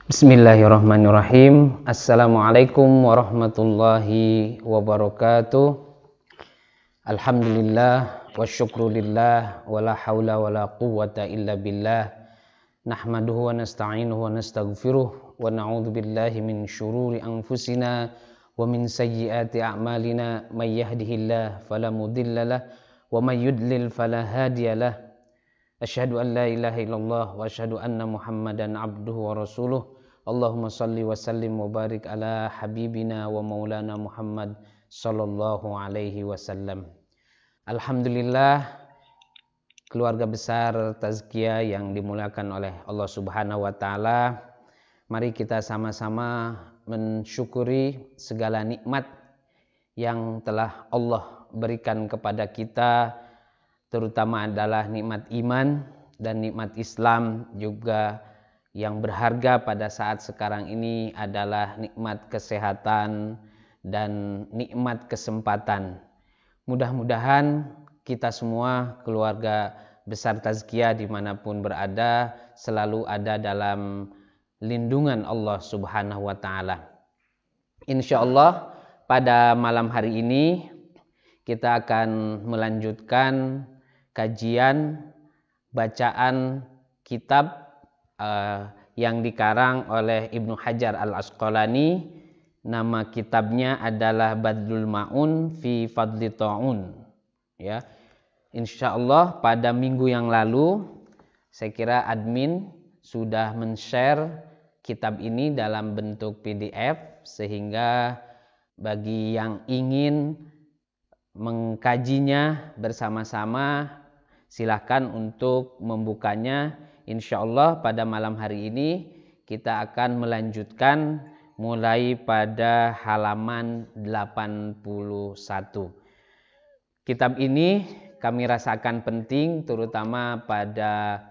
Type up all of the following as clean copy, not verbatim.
Bismillahirrahmanirrahim. Assalamualaikum warahmatullahi wabarakatuh. Alhamdulillah wa syukrulillah wa la hawla wa la quwwata illa billah. Nahmaduhu wa nasta'inuhu wa nastaghfiruh wa na'udzu billahi min syururi anfusina wa min sayyiati a'malina. May yahdihillahu fala mudhillalah wa may yudlil fala hadiyalah. Asyhadu an la ilaha illallah wa asyhadu anna Muhammadan abduhu wa rasuluh. Allahumma salli wa sallim wa barik ala habibina wa maulana Muhammad sallallahu alaihi wasallam. Alhamdulillah, keluarga besar Tazkiyah yang dimuliakan oleh Allah Subhanahu wa taala, mari kita sama-sama mensyukuri segala nikmat yang telah Allah berikan kepada kita, terutama adalah nikmat iman dan nikmat Islam. Juga yang berharga pada saat sekarang ini adalah nikmat kesehatan dan nikmat kesempatan. Mudah-mudahan kita semua keluarga besar Tazkiyah dimanapun berada selalu ada dalam lindungan Allah Subhanahu wa ta'ala. Insya Allah pada malam hari ini kita akan melanjutkan kajian bacaan kitab yang dikarang oleh Ibnu Hajar Al-Asqalani. Nama kitabnya adalah Badlul Ma'un fi Fadli Ta'un. Ya, insya Allah pada minggu yang lalu saya kira admin sudah men-share kitab ini dalam bentuk PDF, sehingga bagi yang ingin mengkajinya bersama-sama silahkan untuk membukanya. Insya Allah pada malam hari ini kita akan melanjutkan mulai pada halaman 81. Kitab ini kami rasakan penting terutama pada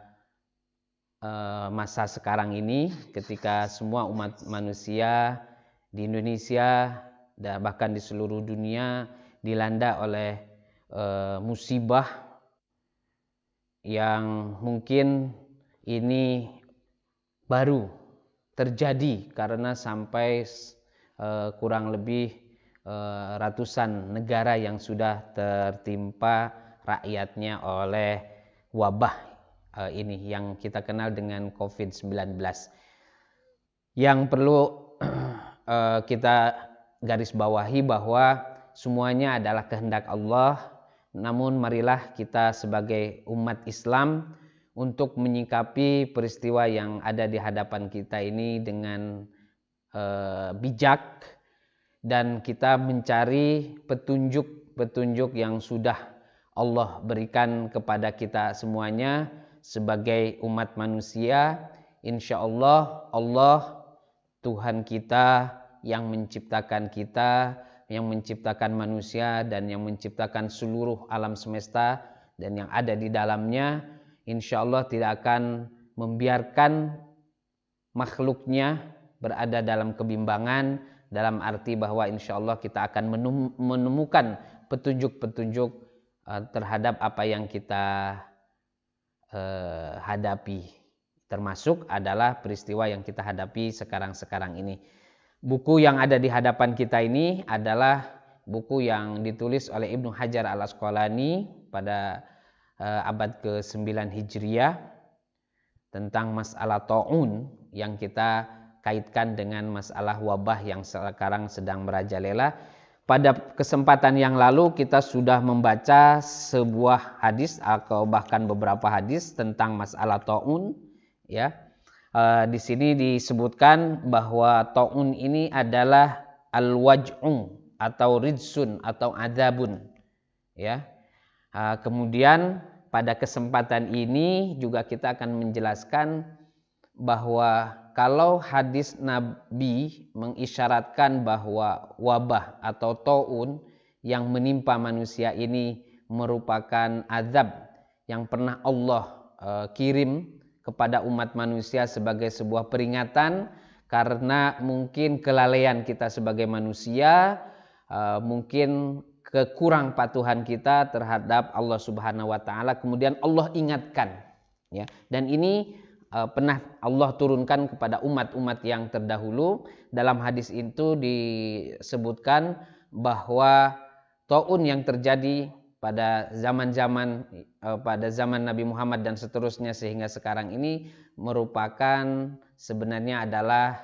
masa sekarang ini, ketika semua umat manusia di Indonesia dan bahkan di seluruh dunia dilanda oleh musibah yang mungkin ini baru terjadi karena sampai kurang lebih ratusan negara yang sudah tertimpa rakyatnya oleh wabah ini yang kita kenal dengan COVID-19. Yang perlu kita garis bawahi bahwa semuanya adalah kehendak Allah, namun marilah kita sebagai umat Islam untuk menyikapi peristiwa yang ada di hadapan kita ini dengan bijak, dan kita mencari petunjuk-petunjuk yang sudah Allah berikan kepada kita semuanya sebagai umat manusia. Insya Allah, Allah Tuhan kita yang menciptakan kita, yang menciptakan manusia dan yang menciptakan seluruh alam semesta dan yang ada di dalamnya, insya Allah tidak akan membiarkan makhluknya berada dalam kebimbangan, dalam arti bahwa insya Allah kita akan menemukan petunjuk-petunjuk terhadap apa yang kita hadapi. Termasuk adalah peristiwa yang kita hadapi sekarang-sekarang ini. Buku yang ada di hadapan kita ini adalah buku yang ditulis oleh Ibnu Hajar Al-Asqalani pada abad ke-9 Hijriah tentang masalah ta'un yang kita kaitkan dengan masalah wabah yang sekarang sedang merajalela. Pada kesempatan yang lalu kita sudah membaca sebuah hadis atau bahkan beberapa hadis tentang masalah ta'un, ya. Di sini disebutkan bahwa ta'un ini adalah al-waj'un atau ridsun atau adabun, ya. Kemudian pada kesempatan ini juga kita akan menjelaskan bahwa kalau hadis Nabi mengisyaratkan bahwa wabah atau ta'un yang menimpa manusia ini merupakan azab yang pernah Allah kirim kepada umat manusia sebagai sebuah peringatan karena mungkin kelalaian kita sebagai manusia, mungkin kekurang patuhan kita terhadap Allah Subhanahu wa taala, kemudian Allah ingatkan, ya. Dan ini pernah Allah turunkan kepada umat-umat yang terdahulu. Dalam hadis itu disebutkan bahwa taun yang terjadi pada zaman Nabi Muhammad dan seterusnya sehingga sekarang ini merupakan sebenarnya adalah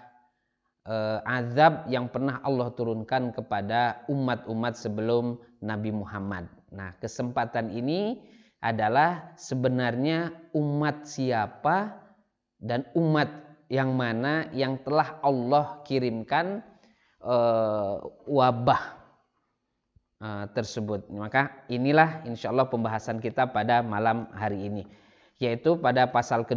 azab yang pernah Allah turunkan kepada umat-umat sebelum Nabi Muhammad. Nah, kesempatan ini adalah sebenarnya umat siapa dan umat yang mana yang telah Allah kirimkan wabah tersebut. Maka inilah insya Allah pembahasan kita pada malam hari ini, yaitu pada pasal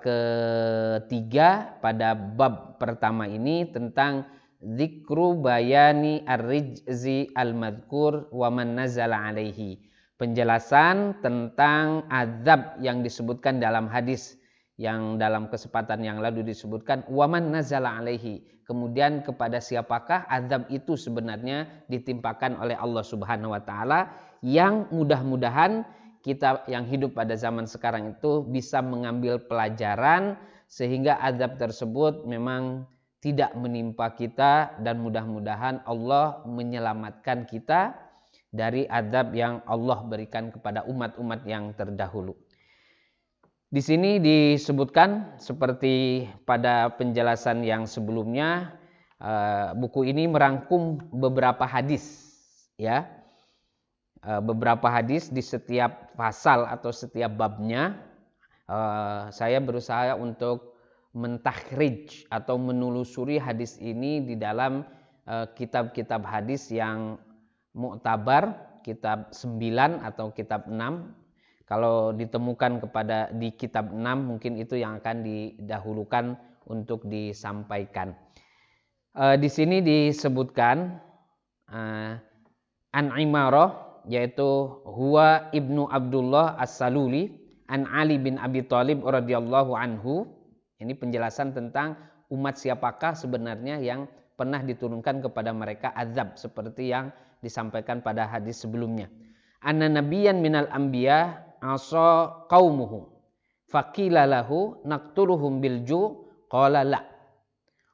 ketiga pada bab pertama ini tentang zikru bayani ar-rijzi al-madhkur wa man nazala alaihi. Penjelasan tentang azab yang disebutkan dalam hadis yang dalam kesempatan yang lalu disebutkan waman nazala alaihi. Kemudian kepada siapakah azab itu sebenarnya ditimpakan oleh Allah Subhanahu wa taala, yang mudah-mudahan kita yang hidup pada zaman sekarang itu bisa mengambil pelajaran sehingga azab tersebut memang tidak menimpa kita, dan mudah-mudahan Allah menyelamatkan kita dari azab yang Allah berikan kepada umat-umat yang terdahulu. Di sini disebutkan seperti pada penjelasan yang sebelumnya, buku ini merangkum beberapa hadis, ya, beberapa hadis di setiap pasal atau setiap babnya. Saya berusaha untuk mentakhrij atau menelusuri hadis ini di dalam kitab-kitab hadis yang mu'tabar, kitab 9 atau kitab 6. Kalau ditemukan di kitab 6 mungkin itu yang akan didahulukan untuk disampaikan. Di sini disebutkan an Imarah, yaitu huwa ibnu Abdullah as-Saluli an Ali bin Abi Thalib radhiyallahu anhu. Ini penjelasan tentang umat siapakah sebenarnya yang pernah diturunkan kepada mereka azab seperti yang disampaikan pada hadis sebelumnya. Anna nabiyyan minal anbiya asa qaumuhu faqila lahu naqtuluhum bilju qala la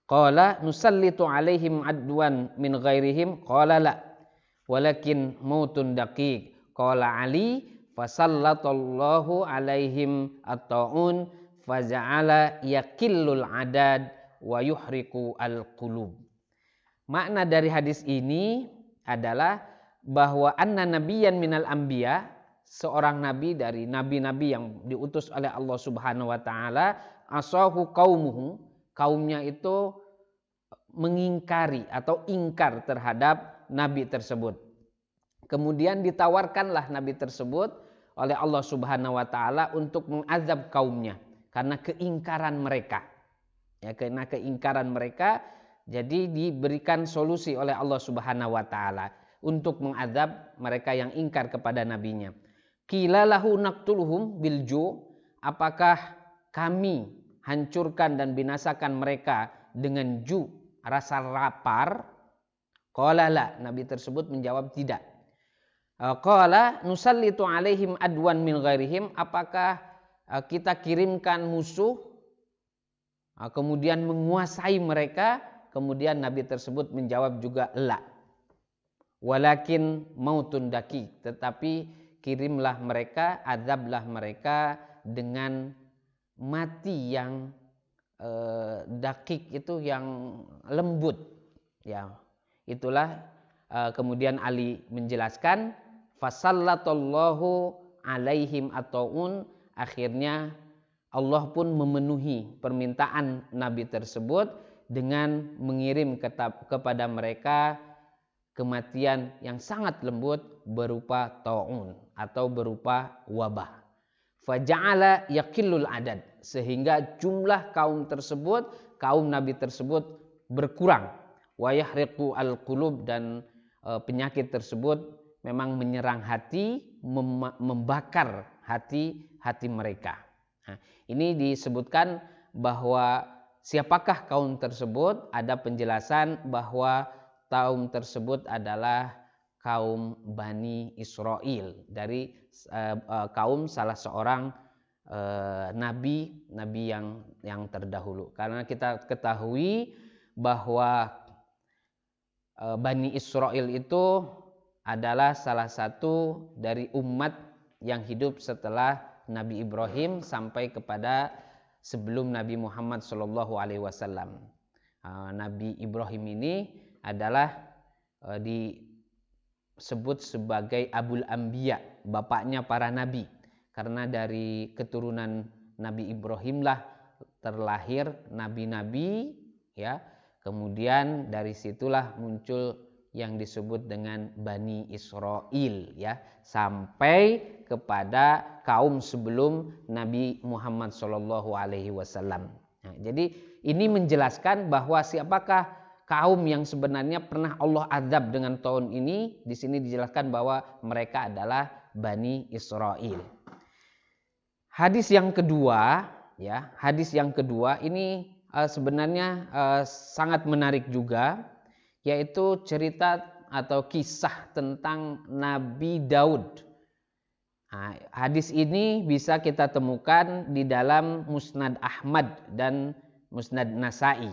qala nusallitu alaihim adwan min ghairihim qala la walakin mautun daqiq qala Ali fasallatallahu alaihim at-taun faja'ala yakillul adad wa yuhriku al-qulub. Makna dari hadis ini adalah bahwa anna nabiyyan minal anbiya, seorang nabi dari nabi-nabi yang diutus oleh Allah Subhanahu wa taala, asahu qaumuhu, kaumnya itu mengingkari atau ingkar terhadap nabi tersebut. Kemudian ditawarkanlah nabi tersebut oleh Allah Subhanahu wa taala untuk mengazab kaumnya karena keingkaran mereka. Ya, karena keingkaran mereka, jadi diberikan solusi oleh Allah Subhanahu wa taala untuk mengazab mereka yang ingkar kepada nabinya. Qila lahu naqtuluhum bilju, apakah kami hancurkan dan binasakan mereka dengan ju, rasa lapar? Qala la, nabi tersebut menjawab tidak. Qala nusallitu alaihim adwan min ghairihim, apakah kita kirimkan musuh kemudian menguasai mereka? Kemudian nabi tersebut menjawab juga la. Walakin mautun daki, tetapi kirimlah mereka, azablah mereka dengan mati yang dakik, itu yang lembut, ya. Itulah kemudian Ali menjelaskan fasallatallahu alaihim at-taun, akhirnya Allah pun memenuhi permintaan nabi tersebut dengan mengirim kepada mereka kematian yang sangat lembut berupa taun atau berupa wabah. Faja'ala yakillul adad, sehingga jumlah kaum tersebut, kaum nabi tersebut berkurang. Wa yahriqu al-qulub, dan penyakit tersebut memang menyerang hati, membakar hati mereka. Nah, ini disebutkan bahwa siapakah kaum tersebut, ada penjelasan bahwa kaum tersebut adalah kaum Bani Israel, dari kaum salah seorang nabi yang terdahulu. Karena kita ketahui bahwa Bani Israel itu adalah salah satu dari umat yang hidup setelah Nabi Ibrahim sampai kepada sebelum Nabi Muhammad SAW. Nabi Ibrahim ini adalah disebut sebagai Abul Anbiya, bapaknya para nabi, karena dari keturunan Nabi Ibrahim lah terlahir nabi-nabi, ya. Kemudian dari situlah muncul yang disebut dengan Bani Israel, ya, sampai kepada kaum sebelum Nabi Muhammad SAW. Nah, jadi ini menjelaskan bahwa siapakah kaum yang sebenarnya pernah Allah azab dengan taun ini. Di sini dijelaskan bahwa mereka adalah Bani Israel. Hadis yang kedua, ya, hadis yang kedua ini sebenarnya sangat menarik juga, yaitu cerita atau kisah tentang Nabi Daud. Nah, hadis ini bisa kita temukan di dalam Musnad Ahmad dan Musnad Nasai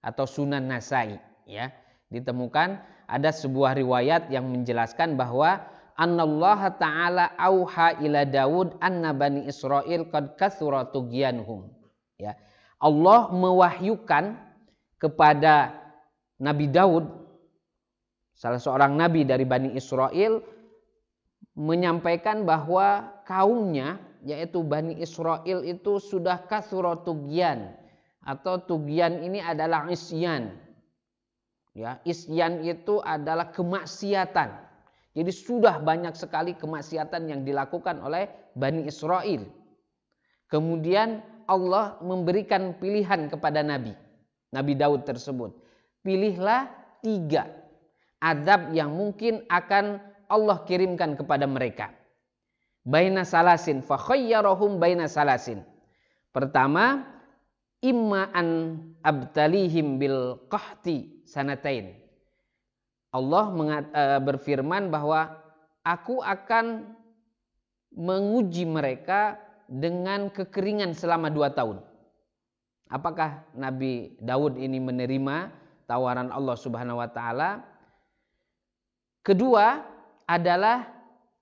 atau Sunan Nasai, ya. Ditemukan ada sebuah riwayat yang menjelaskan bahwa Anallaha ta'ala auha ila Daud anna bani Israel qad kathura tughyanhum, ya. Allah mewahyukan kepada Nabi Daud, salah seorang nabi dari Bani Israel, menyampaikan bahwa kaumnya, yaitu Bani Israel itu sudah kathura tughyan, atau tughyan ini adalah isyan. Ya, isyan itu adalah kemaksiatan. Jadi sudah banyak sekali kemaksiatan yang dilakukan oleh Bani Israel. Kemudian Allah memberikan pilihan kepada Nabi Daud tersebut. Pilihlah 3 azab yang mungkin akan Allah kirimkan kepada mereka. Baina salasin, fa khayyarahum baina salasin. Pertama, imma an abtalihim bil qahti sanatain. Allah berfirman bahwa aku akan menguji mereka dengan kekeringan selama 2 tahun. Apakah Nabi Daud ini menerima tawaran Allah Subhanahu wa taala? Kedua adalah,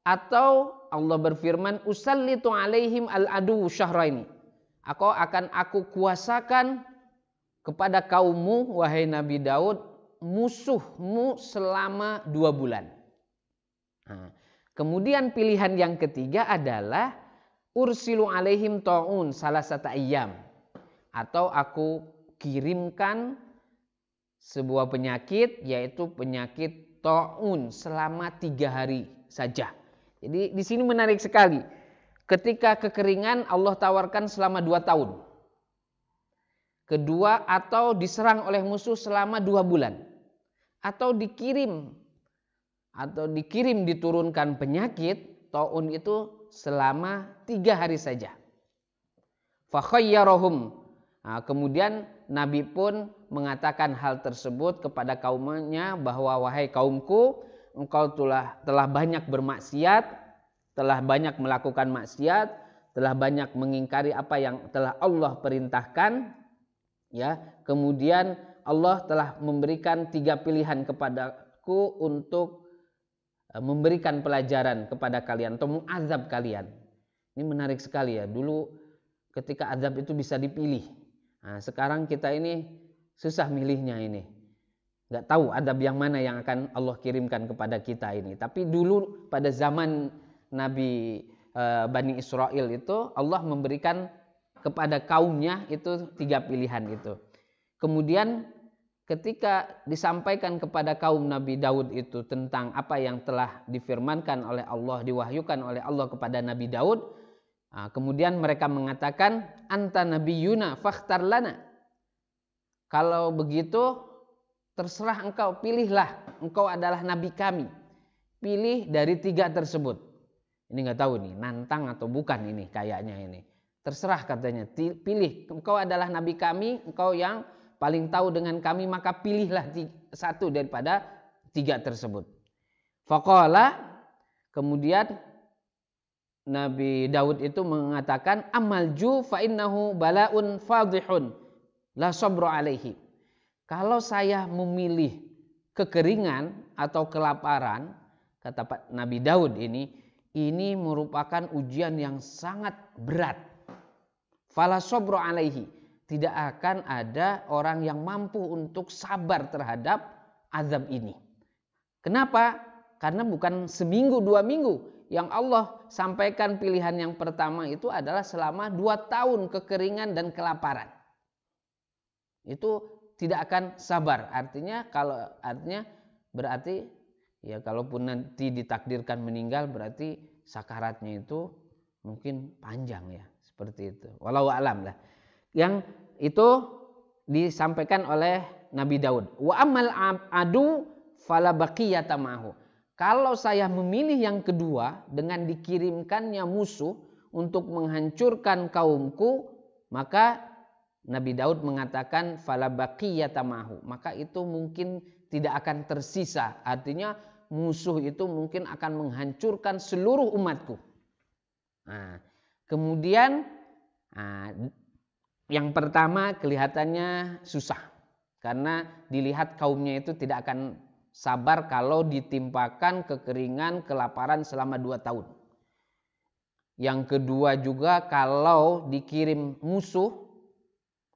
atau Allah berfirman usallitu alaihim al-adu syahraini. Aku kuasakan kepada kaummu wahai Nabi Daud musuhmu selama 2 bulan. Nah, kemudian pilihan yang ketiga adalah ursilu alaihim ta'un salasata ayyam, atau aku kirimkan sebuah penyakit, yaitu penyakit ta'un selama 3 hari saja. Jadi di sini menarik sekali. Ketika kekeringan Allah tawarkan selama 2 tahun. Kedua, atau diserang oleh musuh selama 2 bulan. Atau dikirim diturunkan penyakit ta'un itu selama 3 hari saja. Fa khayyarahum. Nah, kemudian Nabi pun mengatakan hal tersebut kepada kaumnya bahwa wahai kaumku, engkau telah banyak bermaksiat, telah banyak melakukan maksiat, telah banyak mengingkari apa yang telah Allah perintahkan, ya. Kemudian Allah telah memberikan 3 pilihan kepadaku untuk memberikan pelajaran kepada kalian atau mengazab kalian. Ini menarik sekali, ya. Dulu ketika azab itu bisa dipilih. Nah, sekarang kita ini susah milihnya ini. Nggak tahu azab yang mana yang akan Allah kirimkan kepada kita ini. Tapi dulu pada zaman Nabi Bani Israel itu Allah memberikan kepada kaumnya itu 3 pilihan itu. Kemudian ketika disampaikan kepada kaum Nabi Daud itu tentang apa yang telah difirmankan oleh Allah, diwahyukan oleh Allah kepada Nabi Daud, kemudian mereka mengatakan anta nabiyuna fakhtar lana. Kalau begitu terserah engkau, pilihlah, engkau adalah nabi kami. Pilih dari 3 tersebut. Ini nggak tahu nih, nantang atau bukan ini kayaknya ini. Terserah katanya, pilih, engkau adalah nabi kami, engkau yang paling tahu dengan kami, maka pilihlah 1 daripada 3 tersebut. Faqala, kemudian Nabi Daud itu mengatakan amalju fa innahu balaun fadhihun la sabra alaihi. Kalau saya memilih kekeringan atau kelaparan, kata Pak Nabi Daud ini merupakan ujian yang sangat berat. Fala sabra alaihi. Tidak akan ada orang yang mampu untuk sabar terhadap azab ini. Kenapa? Karena bukan seminggu 2 minggu. Yang Allah sampaikan pilihan yang pertama itu adalah selama 2 tahun kekeringan dan kelaparan. Itu tidak akan sabar. Artinya berarti ya kalaupun nanti ditakdirkan meninggal berarti sakaratnya itu mungkin panjang ya, seperti itu. Wallahu a'lam lah. Yang itu disampaikan oleh Nabi Daud. Wa amal adu fala baqiyata ma'hu. Kalau saya memilih yang kedua dengan dikirimkannya musuh untuk menghancurkan kaumku, maka Nabi Daud mengatakan fala baqiyata ma'hu. Maka itu mungkin tidak akan tersisa. Artinya musuh itu mungkin akan menghancurkan seluruh umatku. Nah, kemudian yang pertama kelihatannya susah. Karena dilihat kaumnya itu tidak akan sabar kalau ditimpakan kekeringan, kelaparan selama 2 tahun. Yang kedua juga kalau dikirim musuh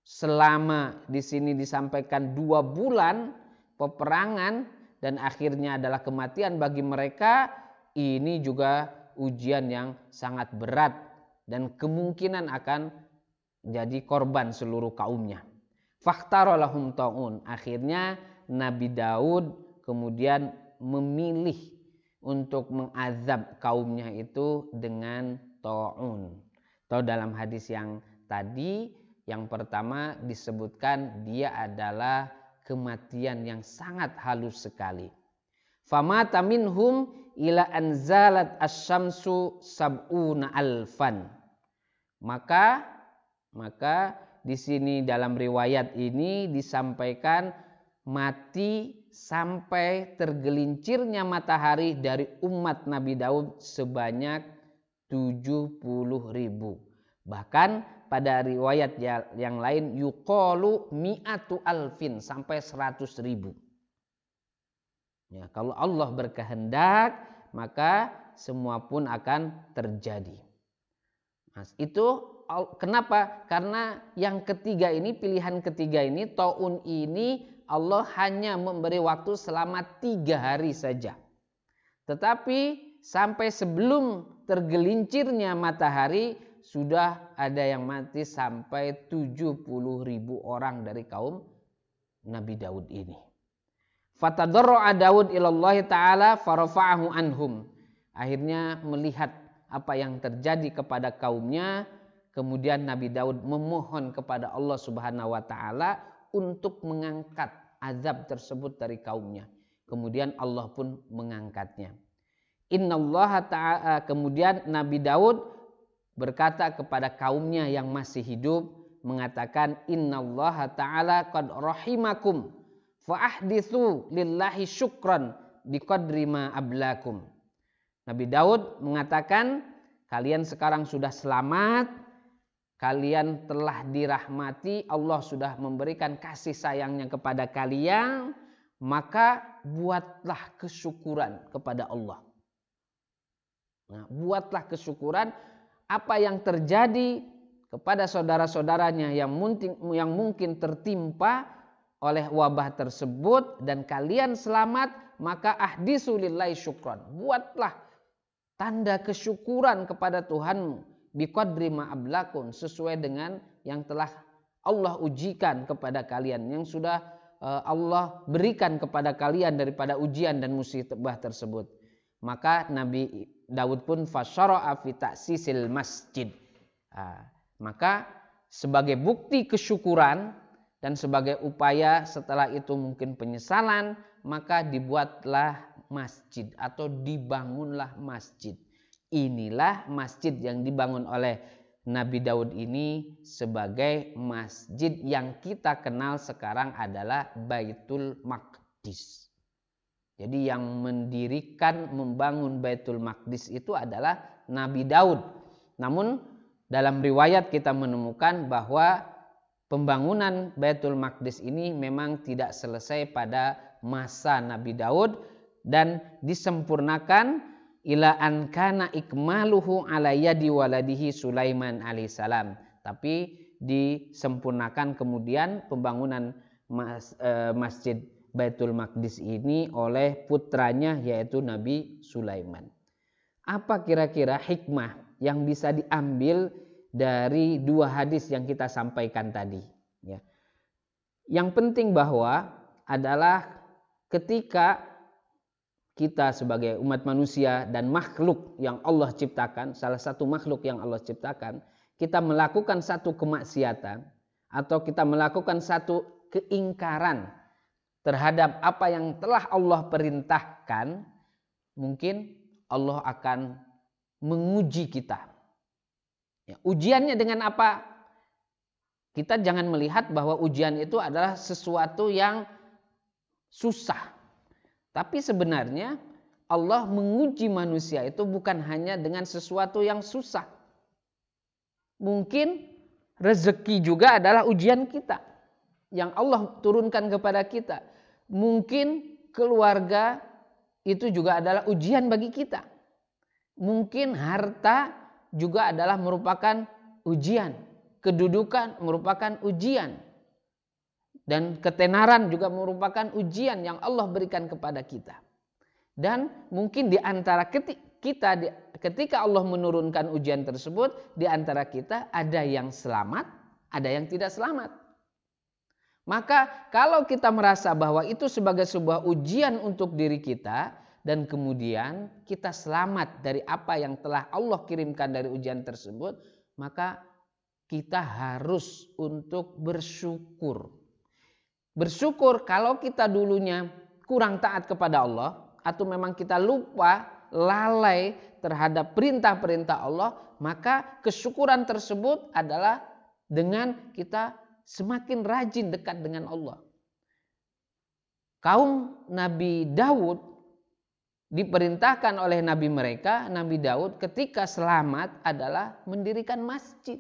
selama di sini disampaikan 2 bulan peperangan dan akhirnya adalah kematian bagi mereka, ini juga ujian yang sangat berat dan kemungkinan akan jadi korban seluruh kaumnya. Fakhtara lahum ta'un. Akhirnya Nabi Daud kemudian memilih untuk mengazab kaumnya itu dengan ta'un. Atau dalam hadis yang tadi, yang pertama disebutkan dia adalah kematian yang sangat halus sekali. Famata minhum ila anzalat asyamsu sab'una alfan. Maka di sini dalam riwayat ini disampaikan mati sampai tergelincirnya matahari dari umat Nabi Daud sebanyak 70.000. Bahkan pada riwayat yang lain yuqalu mi'atu alfin, sampai 100.000. Ya, kalau Allah berkehendak maka semua pun akan terjadi. Nah, itu kenapa? Karena yang ketiga ini, pilihan ketiga ini, taun ini Allah hanya memberi waktu selama 3 hari saja. Tetapi sampai sebelum tergelincirnya matahari sudah ada yang mati sampai 70.000 orang dari kaum Nabi Daud ini. Fatadarra'a Daud ilallah ta'ala farafa'ahu anhum. Akhirnya melihat apa yang terjadi kepada kaumnya, kemudian Nabi Daud memohon kepada Allah Subhanahu wa taala untuk mengangkat azab tersebut dari kaumnya. Kemudian Allah pun mengangkatnya. Innallaha ta'ala, kemudian Nabi Daud berkata kepada kaumnya yang masih hidup, mengatakan innallaha ta'ala qad rahimakum fa ahditsu lillahi syukran biqadri ma ablakum. Nabi Daud mengatakan, kalian sekarang sudah selamat, kalian telah dirahmati, Allah sudah memberikan kasih sayangnya kepada kalian, maka buatlah kesyukuran kepada Allah. Nah, buatlah kesyukuran apa yang terjadi kepada saudara-saudaranya yang mungkin tertimpa oleh wabah tersebut dan kalian selamat, maka ahdisu lillahi syukran. Buatlah tanda kesyukuran kepada Tuhanmu biqadri ma'ablakun, sesuai dengan yang telah Allah ujikan kepada kalian, yang sudah Allah berikan kepada kalian daripada ujian dan musibah tersebut. Maka Nabi Daud pun fasyara'a fi ta'sisil masjid. Maka sebagai bukti kesyukuran dan sebagai upaya setelah itu mungkin penyesalan, maka dibuatlah masjid atau dibangunlah masjid. Inilah masjid yang dibangun oleh Nabi Daud ini sebagai masjid yang kita kenal sekarang adalah Baitul Maqdis. Jadi yang mendirikan, membangun Baitul Maqdis itu adalah Nabi Daud. Namun dalam riwayat kita menemukan bahwa pembangunan Baitul Maqdis ini memang tidak selesai pada masa Nabi Daud dan disempurnakan ila an kana ikmaluhu ala yadi waladihi Sulaiman alaihissalam. Tapi disempurnakan kemudian pembangunan Masjid Baitul Maqdis ini oleh putranya yaitu Nabi Sulaiman. Apa kira-kira hikmah yang bisa diambil dari dua hadis yang kita sampaikan tadi? Ya. Yang penting bahwa adalah ketika kita sebagai umat manusia dan makhluk yang Allah ciptakan, salah satu makhluk yang Allah ciptakan, kita melakukan satu kemaksiatan atau kita melakukan satu keingkaran terhadap apa yang telah Allah perintahkan, mungkin Allah akan menguji kita. Ya, ujiannya dengan apa? Kita jangan melihat bahwa ujian itu adalah sesuatu yang susah. Tapi sebenarnya Allah menguji manusia itu bukan hanya dengan sesuatu yang susah. Mungkin rezeki juga adalah ujian kita yang Allah turunkan kepada kita. Mungkin keluarga itu juga adalah ujian bagi kita. Mungkin harta juga adalah merupakan ujian. Kedudukan merupakan ujian. Dan ketenaran juga merupakan ujian yang Allah berikan kepada kita. Dan mungkin di antara kita ketika Allah menurunkan ujian tersebut, di antara kita ada yang selamat, ada yang tidak selamat. Maka kalau kita merasa bahwa itu sebagai sebuah ujian untuk diri kita dan kemudian kita selamat dari apa yang telah Allah kirimkan dari ujian tersebut, maka kita harus untuk bersyukur. Bersyukur kalau kita dulunya kurang taat kepada Allah atau memang kita lupa, lalai terhadap perintah-perintah Allah, maka kesyukuran tersebut adalah dengan kita semakin rajin dekat dengan Allah. Kaum Nabi Daud diperintahkan oleh Nabi mereka, Nabi Daud ketika selamat adalah mendirikan masjid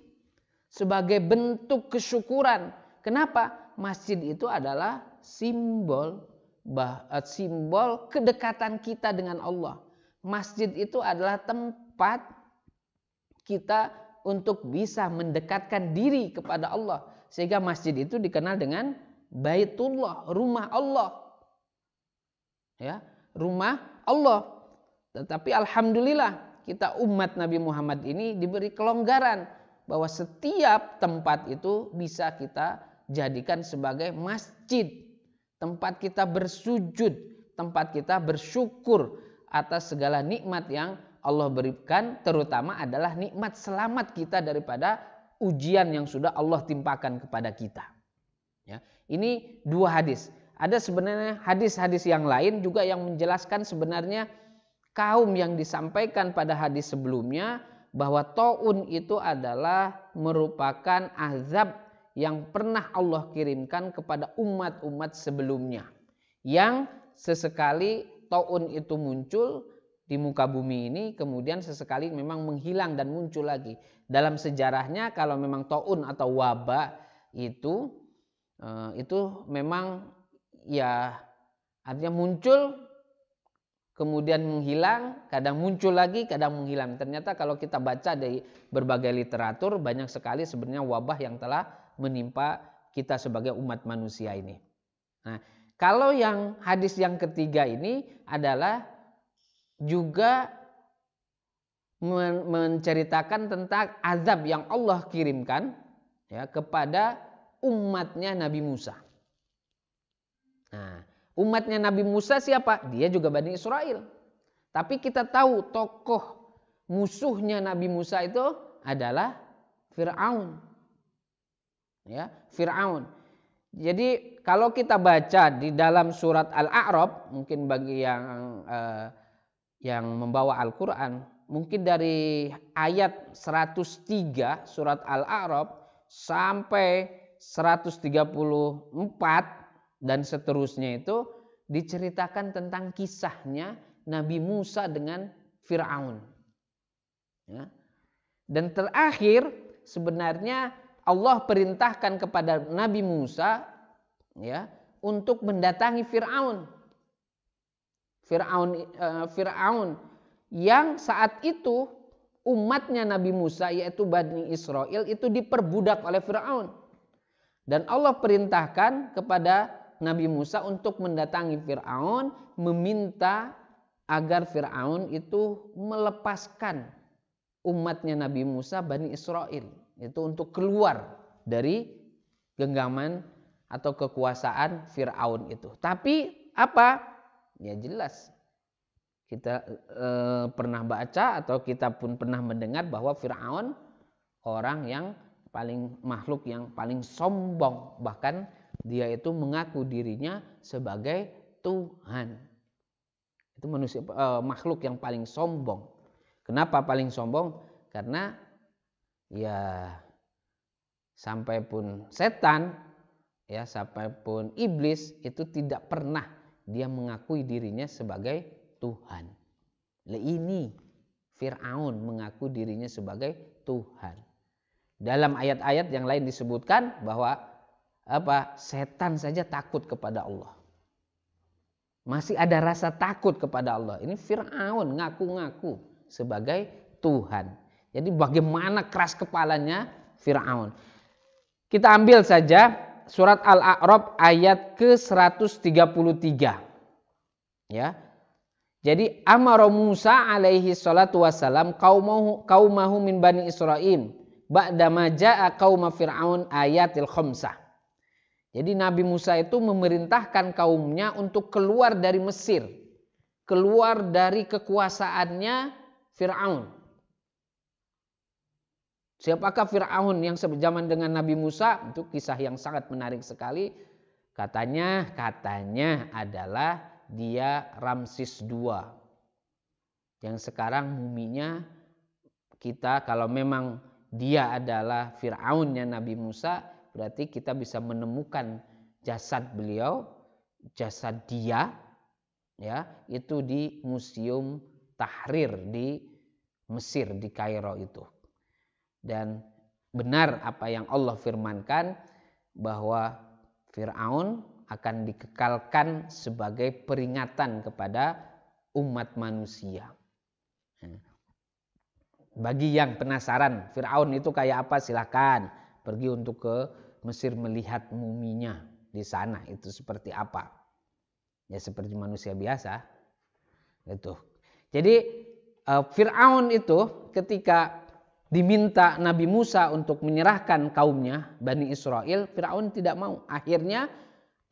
sebagai bentuk kesyukuran. Kenapa? Masjid itu adalah simbol kedekatan kita dengan Allah. Masjid itu adalah tempat kita untuk bisa mendekatkan diri kepada Allah. Sehingga masjid itu dikenal dengan Baitullah, rumah Allah. Ya, rumah Allah. Tetapi alhamdulillah kita umat Nabi Muhammad ini diberi kelonggaran bahwa setiap tempat itu bisa kita jadikan sebagai masjid, tempat kita bersujud, tempat kita bersyukur atas segala nikmat yang Allah berikan, terutama adalah nikmat selamat kita daripada ujian yang sudah Allah timpakan kepada kita. Ya, ini dua hadis. Ada sebenarnya hadis-hadis yang lain juga yang menjelaskan sebenarnya kaum yang disampaikan pada hadis sebelumnya bahwa taun itu adalah merupakan azab yang pernah Allah kirimkan kepada umat-umat sebelumnya. Yang sesekali taun itu muncul di muka bumi ini, kemudian sesekali memang menghilang dan muncul lagi. Dalam sejarahnya kalau memang taun atau wabah itu memang ya artinya muncul kemudian menghilang, kadang muncul lagi, kadang menghilang. Ternyata kalau kita baca dari berbagai literatur, banyak sekali sebenarnya wabah yang telah menimpa kita sebagai umat manusia ini. Nah, kalau yang hadis yang ketiga ini adalah juga menceritakan tentang azab yang Allah kirimkan ya kepada umatnya Nabi Musa. Nah, umatnya Nabi Musa siapa? Dia juga Bani Israel. Tapi kita tahu tokoh musuhnya Nabi Musa itu adalah Fir'aun. Ya, Fir'aun. Jadi kalau kita baca di dalam surat Al-A'raf, mungkin bagi yang membawa Al-Quran, mungkin dari ayat 103 surat Al-A'raf sampai 134 dan seterusnya itu diceritakan tentang kisahnya Nabi Musa dengan Fir'aun. Ya. Dan terakhir sebenarnya Allah perintahkan kepada Nabi Musa ya untuk mendatangi Fir'aun. Fir'aun yang saat itu umatnya Nabi Musa yaitu Bani Israel itu diperbudak oleh Fir'aun. Dan Allah perintahkan kepada Nabi Musa untuk mendatangi Fir'aun, meminta agar Fir'aun itu melepaskan umatnya Nabi Musa Bani Israel. Itu untuk keluar dari genggaman atau kekuasaan Fir'aun itu. Tapi apa? Ya jelas kita pernah baca atau kita pun pernah mendengar bahwa Fir'aun orang yang makhluk yang paling sombong, bahkan dia itu mengaku dirinya sebagai Tuhan. Itu manusia makhluk yang paling sombong. Kenapa paling sombong? Karena ya sampai pun setan ya sampai pun iblis itu tidak pernah dia mengakui dirinya sebagai Tuhan. Ini Fir'aun mengaku dirinya sebagai Tuhan. Dalam ayat-ayat yang lain disebutkan bahwa setan saja takut kepada Allah. Masih ada rasa takut kepada Allah. Ini Fir'aun ngaku-ngaku sebagai Tuhan. Jadi bagaimana keras kepalanya Fir'aun. Kita ambil saja surat Al-A'raf ayat ke-133. Ya. Jadi amara Musa alaihi salatu wassalam qaumahu min bani Israil ba'da ma jaa qauma Fir'aun ayatil khamsah. Jadi Nabi Musa itu memerintahkan kaumnya untuk keluar dari Mesir, keluar dari kekuasaannya Fir'aun. Siapakah Fir'aun yang sejaman dengan Nabi Musa? Itu kisah yang sangat menarik sekali. Katanya adalah dia Ramses II. Yang sekarang muminya kita kalau memang dia adalah Fir'aunnya Nabi Musa, berarti kita bisa menemukan jasad beliau, jasad dia ya, itu di Museum Tahrir di Mesir di Kairo itu. Dan benar apa yang Allah firmankan bahwa Fir'aun akan dikekalkan sebagai peringatan kepada umat manusia. Bagi yang penasaran Fir'aun itu kayak apa, silahkan pergi untuk ke Mesir melihat muminya di sana itu seperti apa. Ya seperti manusia biasa. Itu. Jadi Fir'aun itu ketika diminta Nabi Musa untuk menyerahkan kaumnya Bani Israel, Fir'aun tidak mau. Akhirnya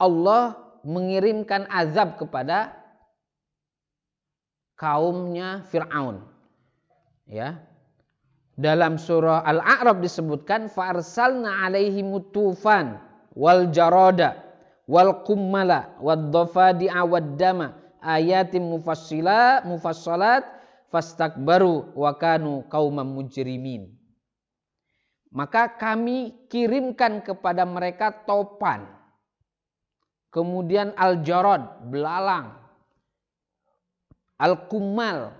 Allah mengirimkan azab kepada kaumnya Fir'aun. Ya. Dalam surah Al-A'raf disebutkan fa'arsalna 'alaihimut tufan wal jarada wal kummala wad dhafadi'a wad dama ayatin mufassalat fastakbaru wa kanu qauman mujrimin. Maka kami kirimkan kepada mereka topan, kemudian al-jarad, belalang, al-kummal,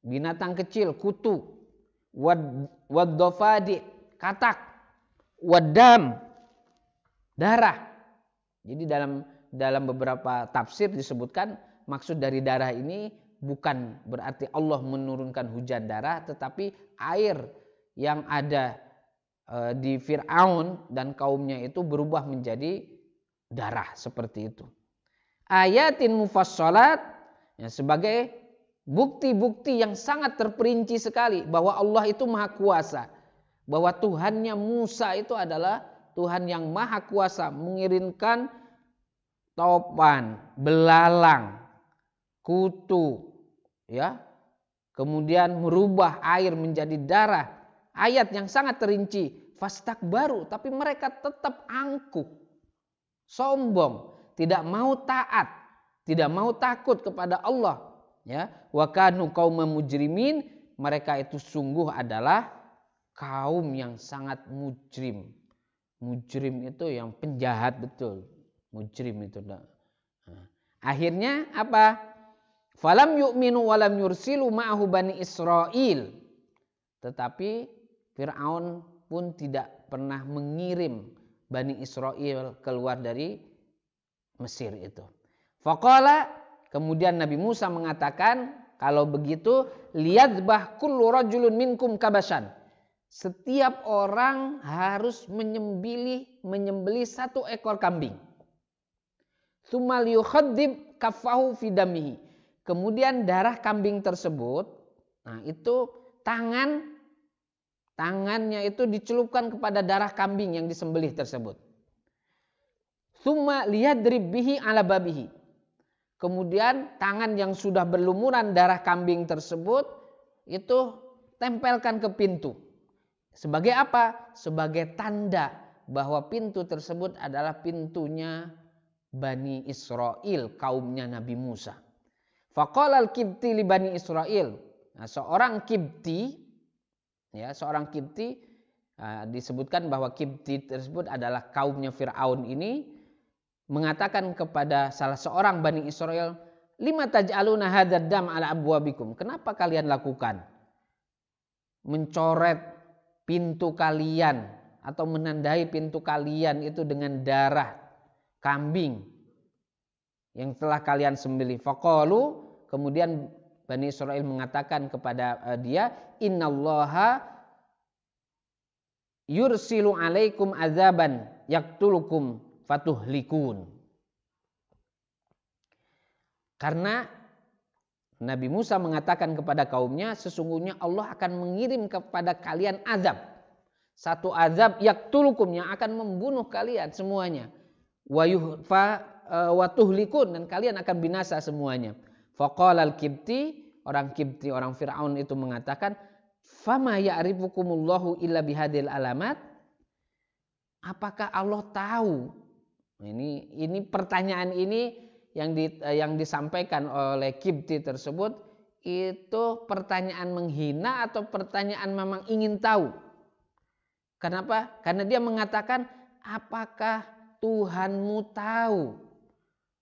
binatang kecil, kutu, wad-dhafadi, katak, wadam, darah. Jadi dalam beberapa tafsir disebutkan maksud dari darah ini bukan berarti Allah menurunkan hujan darah, tetapi air yang ada di Fir'aun dan kaumnya itu berubah menjadi darah seperti itu. Ayatin mufassalat ya, sebagai bukti-bukti yang sangat terperinci sekali bahwa Allah itu maha kuasa. Bahwa Tuhannya Musa itu adalah Tuhan yang maha kuasa, mengirimkan topan, belalang, kutu, ya, kemudian merubah air menjadi darah. Ayat yang sangat terinci. Fastakbaru, tapi mereka tetap angkuh, sombong, tidak mau taat, tidak mau takut kepada Allah. Ya, wa kanu qauman mujrimin, mereka itu sungguh adalah kaum yang sangat mujrim. Mujrim itu yang penjahat betul. Mujrim itu. Akhirnya apa? Falam yu'minu walam yursilu ma'ahu bani Israil. Tetapi Fir'aun pun tidak pernah mengirim Bani Israel keluar dari Mesir itu. Faqala, kemudian Nabi Musa mengatakan, kalau begitu liyadbah kullu rajulun minkum kabasan. Setiap orang harus menyembelih satu ekor kambing. Tsumma liyukhaddib kaffahu fi damihi. Kemudian darah kambing tersebut, nah itu tangannya itu dicelupkan kepada darah kambing yang disembelih tersebut. Tsumma liyadrib bihi ala babihi. Kemudian tangan yang sudah berlumuran darah kambing tersebut itu tempelkan ke pintu. Sebagai apa? Sebagai tanda bahwa pintu tersebut adalah pintunya Bani Israel, kaumnya Nabi Musa. Faqala al-Qibti li Bani Israel. Nah, seorang Qibti, disebutkan bahwa Qibti tersebut adalah kaumnya Fir'aun ini, mengatakan kepada salah seorang Bani Israel, lima taj'aluna hadzal dam ala abwabikum. Kenapa kalian lakukan mencoret pintu kalian atau menandai pintu kalian itu dengan darah kambing yang telah kalian sembelih? Faqalu, kemudian Bani Israel mengatakan kepada dia, innallaha yursilu alaikum azaban yaqtulukum fatuhlikun. Karena Nabi Musa mengatakan kepada kaumnya, sesungguhnya Allah akan mengirim kepada kalian azab. Satu azab yaqtulukum, yang akan membunuh kalian semuanya. Wa tuhlikun, dan kalian akan binasa semuanya. Faqala al-Qibti, orang Qibti, orang Fir'aun itu mengatakan, fama ya'rifukumullahu illa bihadil alamat. Apakah Allah tahu? Ini pertanyaan ini yang disampaikan oleh Qibti tersebut itu pertanyaan menghina atau pertanyaan memang ingin tahu. Kenapa? Karena dia mengatakan, apakah Tuhanmu tahu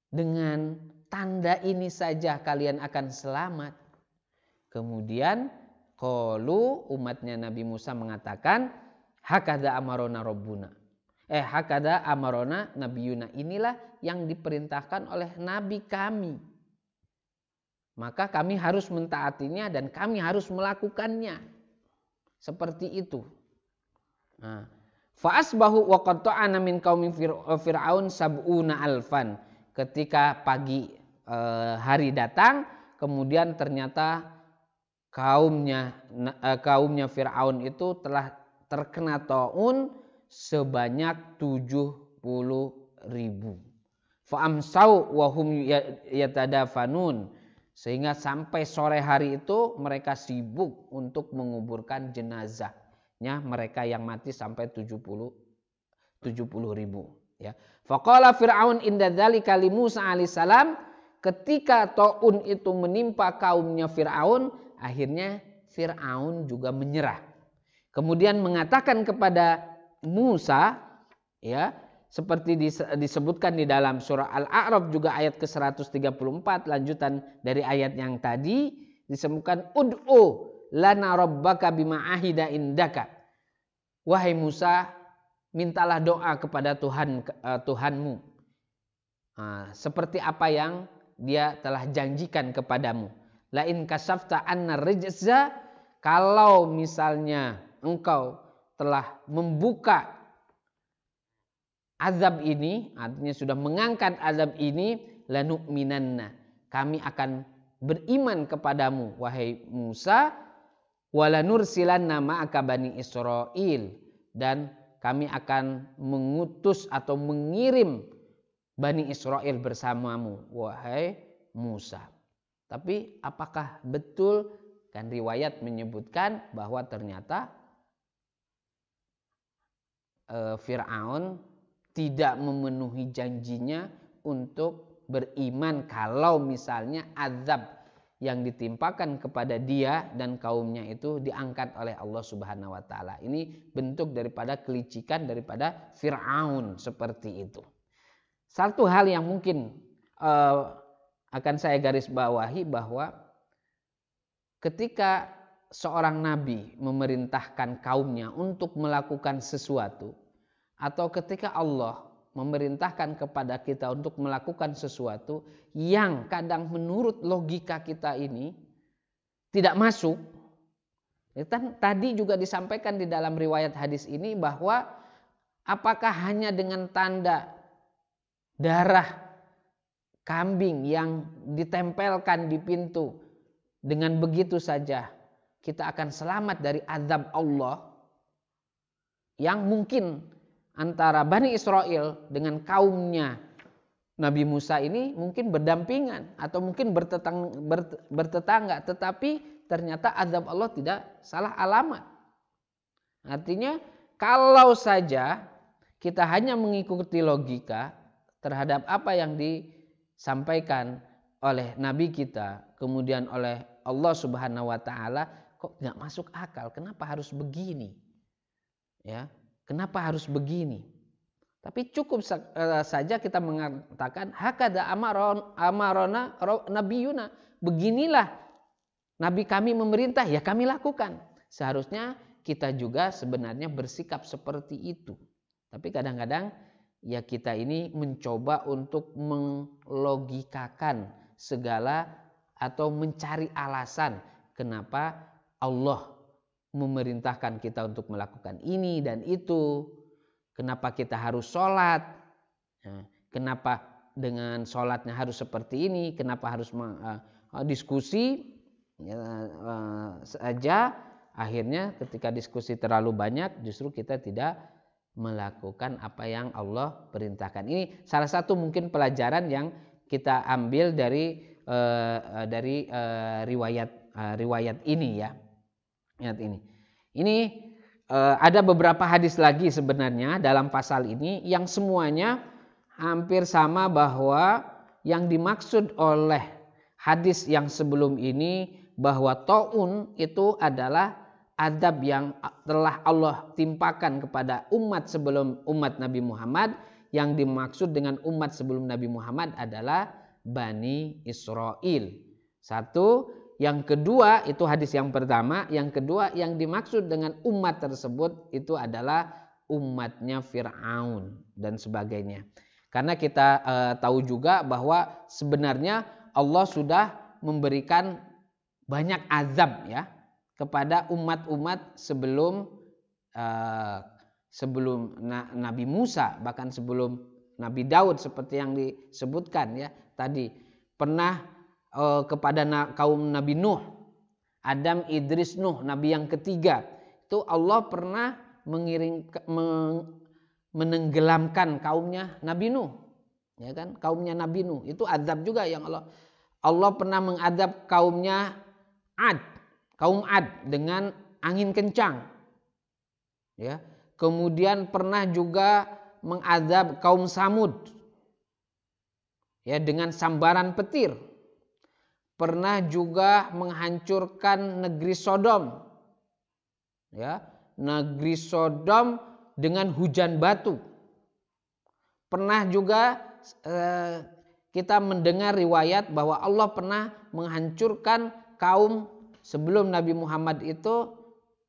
dengan tanda ini saja kalian akan selamat? Kemudian qalu, umatnya Nabi Musa mengatakan, hakadha amarona rabbuna. Hakadha amarona nabiyuna, inilah yang diperintahkan oleh nabi kami. Maka kami harus mentaatinya dan kami harus melakukannya. Seperti itu. Nah, fa asbahu wa qad ta'ana min qaumi fir'aun sab'una alfan. Ketika pagi hari datang, kemudian ternyata kaumnya Fir'aun itu telah terkena taun sebanyak 70.000. Fa'amsau wa hum yatadafanun, sehingga sampai sore hari itu mereka sibuk untuk menguburkan jenazahnya mereka yang mati sampai 70.000 ya. Faqala Fir'aun inda dzalika li Musa alaihissalam, ketika taun itu menimpa kaumnya Fir'aun, akhirnya Fir'aun juga menyerah. Kemudian mengatakan kepada Musa, ya, seperti disebutkan di dalam surah Al-A'raf juga ayat ke-134, lanjutan dari ayat yang tadi, disebutkan ud'u lana rabbaka bima ahida indaka. Wahai Musa, mintalah doa kepada Tuhanmu seperti apa yang dia telah janjikan kepadamu. La in kasafta anna rijza, kalau misalnya engkau telah membuka azab ini, artinya sudah mengangkat azab ini, lanu'minanna, kami akan beriman kepadamu wahai Musa, walanursilanna ma'aka bani Israil, dan kami akan mengutus atau mengirim Bani Israel bersamamu wahai Musa. Tapi apakah betul? Kan riwayat menyebutkan bahwa ternyata Fir'aun tidak memenuhi janjinya untuk beriman kalau misalnya azab yang ditimpakan kepada dia dan kaumnya itu diangkat oleh Allah Subhanahu wa taala. Ini bentuk daripada kelicikan daripada Fir'aun seperti itu. Satu hal yang mungkin akan saya garis bawahi bahwa ketika seorang nabi memerintahkan kaumnya untuk melakukan sesuatu, atau ketika Allah memerintahkan kepada kita untuk melakukan sesuatu yang kadang menurut logika kita ini tidak masuk. Tadi juga disampaikan di dalam riwayat hadis ini bahwa apakah hanya dengan tanda darah kambing yang ditempelkan di pintu, dengan begitu saja kita akan selamat dari azab Allah, yang mungkin antara Bani Israel dengan kaumnya Nabi Musa ini mungkin berdampingan atau mungkin bertetangga, tetapi ternyata azab Allah tidak salah alamat. Artinya kalau saja kita hanya mengikuti logika terhadap apa yang disampaikan oleh Nabi kita, kemudian oleh Allah Subhanahu wa Ta'ala, kok nggak masuk akal? Kenapa harus begini? Ya, kenapa harus begini? Tapi cukup saja kita mengatakan hakada amarona nabiyuna, beginilah Nabi kami memerintah, ya kami lakukan. Seharusnya kita juga sebenarnya bersikap seperti itu. Tapi kadang-kadang ya kita ini mencoba untuk melogikakan segala atau mencari alasan kenapa Allah memerintahkan kita untuk melakukan ini dan itu. Kenapa kita harus sholat? Kenapa dengan sholatnya harus seperti ini? Kenapa harus diskusi saja? Akhirnya ketika diskusi terlalu banyak, justru kita tidak melakukan apa yang Allah perintahkan. Ini salah satu mungkin pelajaran yang kita ambil dari riwayat ini ya. Lihat ini. Ini ada beberapa hadis lagi sebenarnya dalam pasal ini yang semuanya hampir sama, bahwa yang dimaksud oleh hadis yang sebelum ini bahwa taun itu adalah adab yang telah Allah timpakan kepada umat sebelum umat Nabi Muhammad. Yang dimaksud dengan umat sebelum Nabi Muhammad adalah Bani Israel. Satu. Yang kedua, itu hadis yang pertama. Yang kedua, yang dimaksud dengan umat tersebut itu adalah umatnya Fir'aun dan sebagainya. Karena kita tahu juga bahwa sebenarnya Allah sudah memberikan banyak azab ya kepada umat-umat sebelum Nabi Musa, bahkan sebelum Nabi Daud, seperti yang disebutkan ya tadi. Pernah kepada kaum Nabi Nuh, Adam, Idris, Nuh, Nabi yang ketiga. Itu Allah pernah menenggelamkan kaumnya Nabi Nuh. Ya kan? Kaumnya Nabi Nuh. Itu azab juga yang Allah pernah mengadab kaumnya kaum Ad dengan angin kencang. Ya. Kemudian pernah juga mengadab kaum Samud ya dengan sambaran petir. Pernah juga menghancurkan negeri Sodom, ya, negeri Sodom dengan hujan batu. Pernah juga kita mendengar riwayat bahwa Allah pernah menghancurkan kaum sebelum Nabi Muhammad itu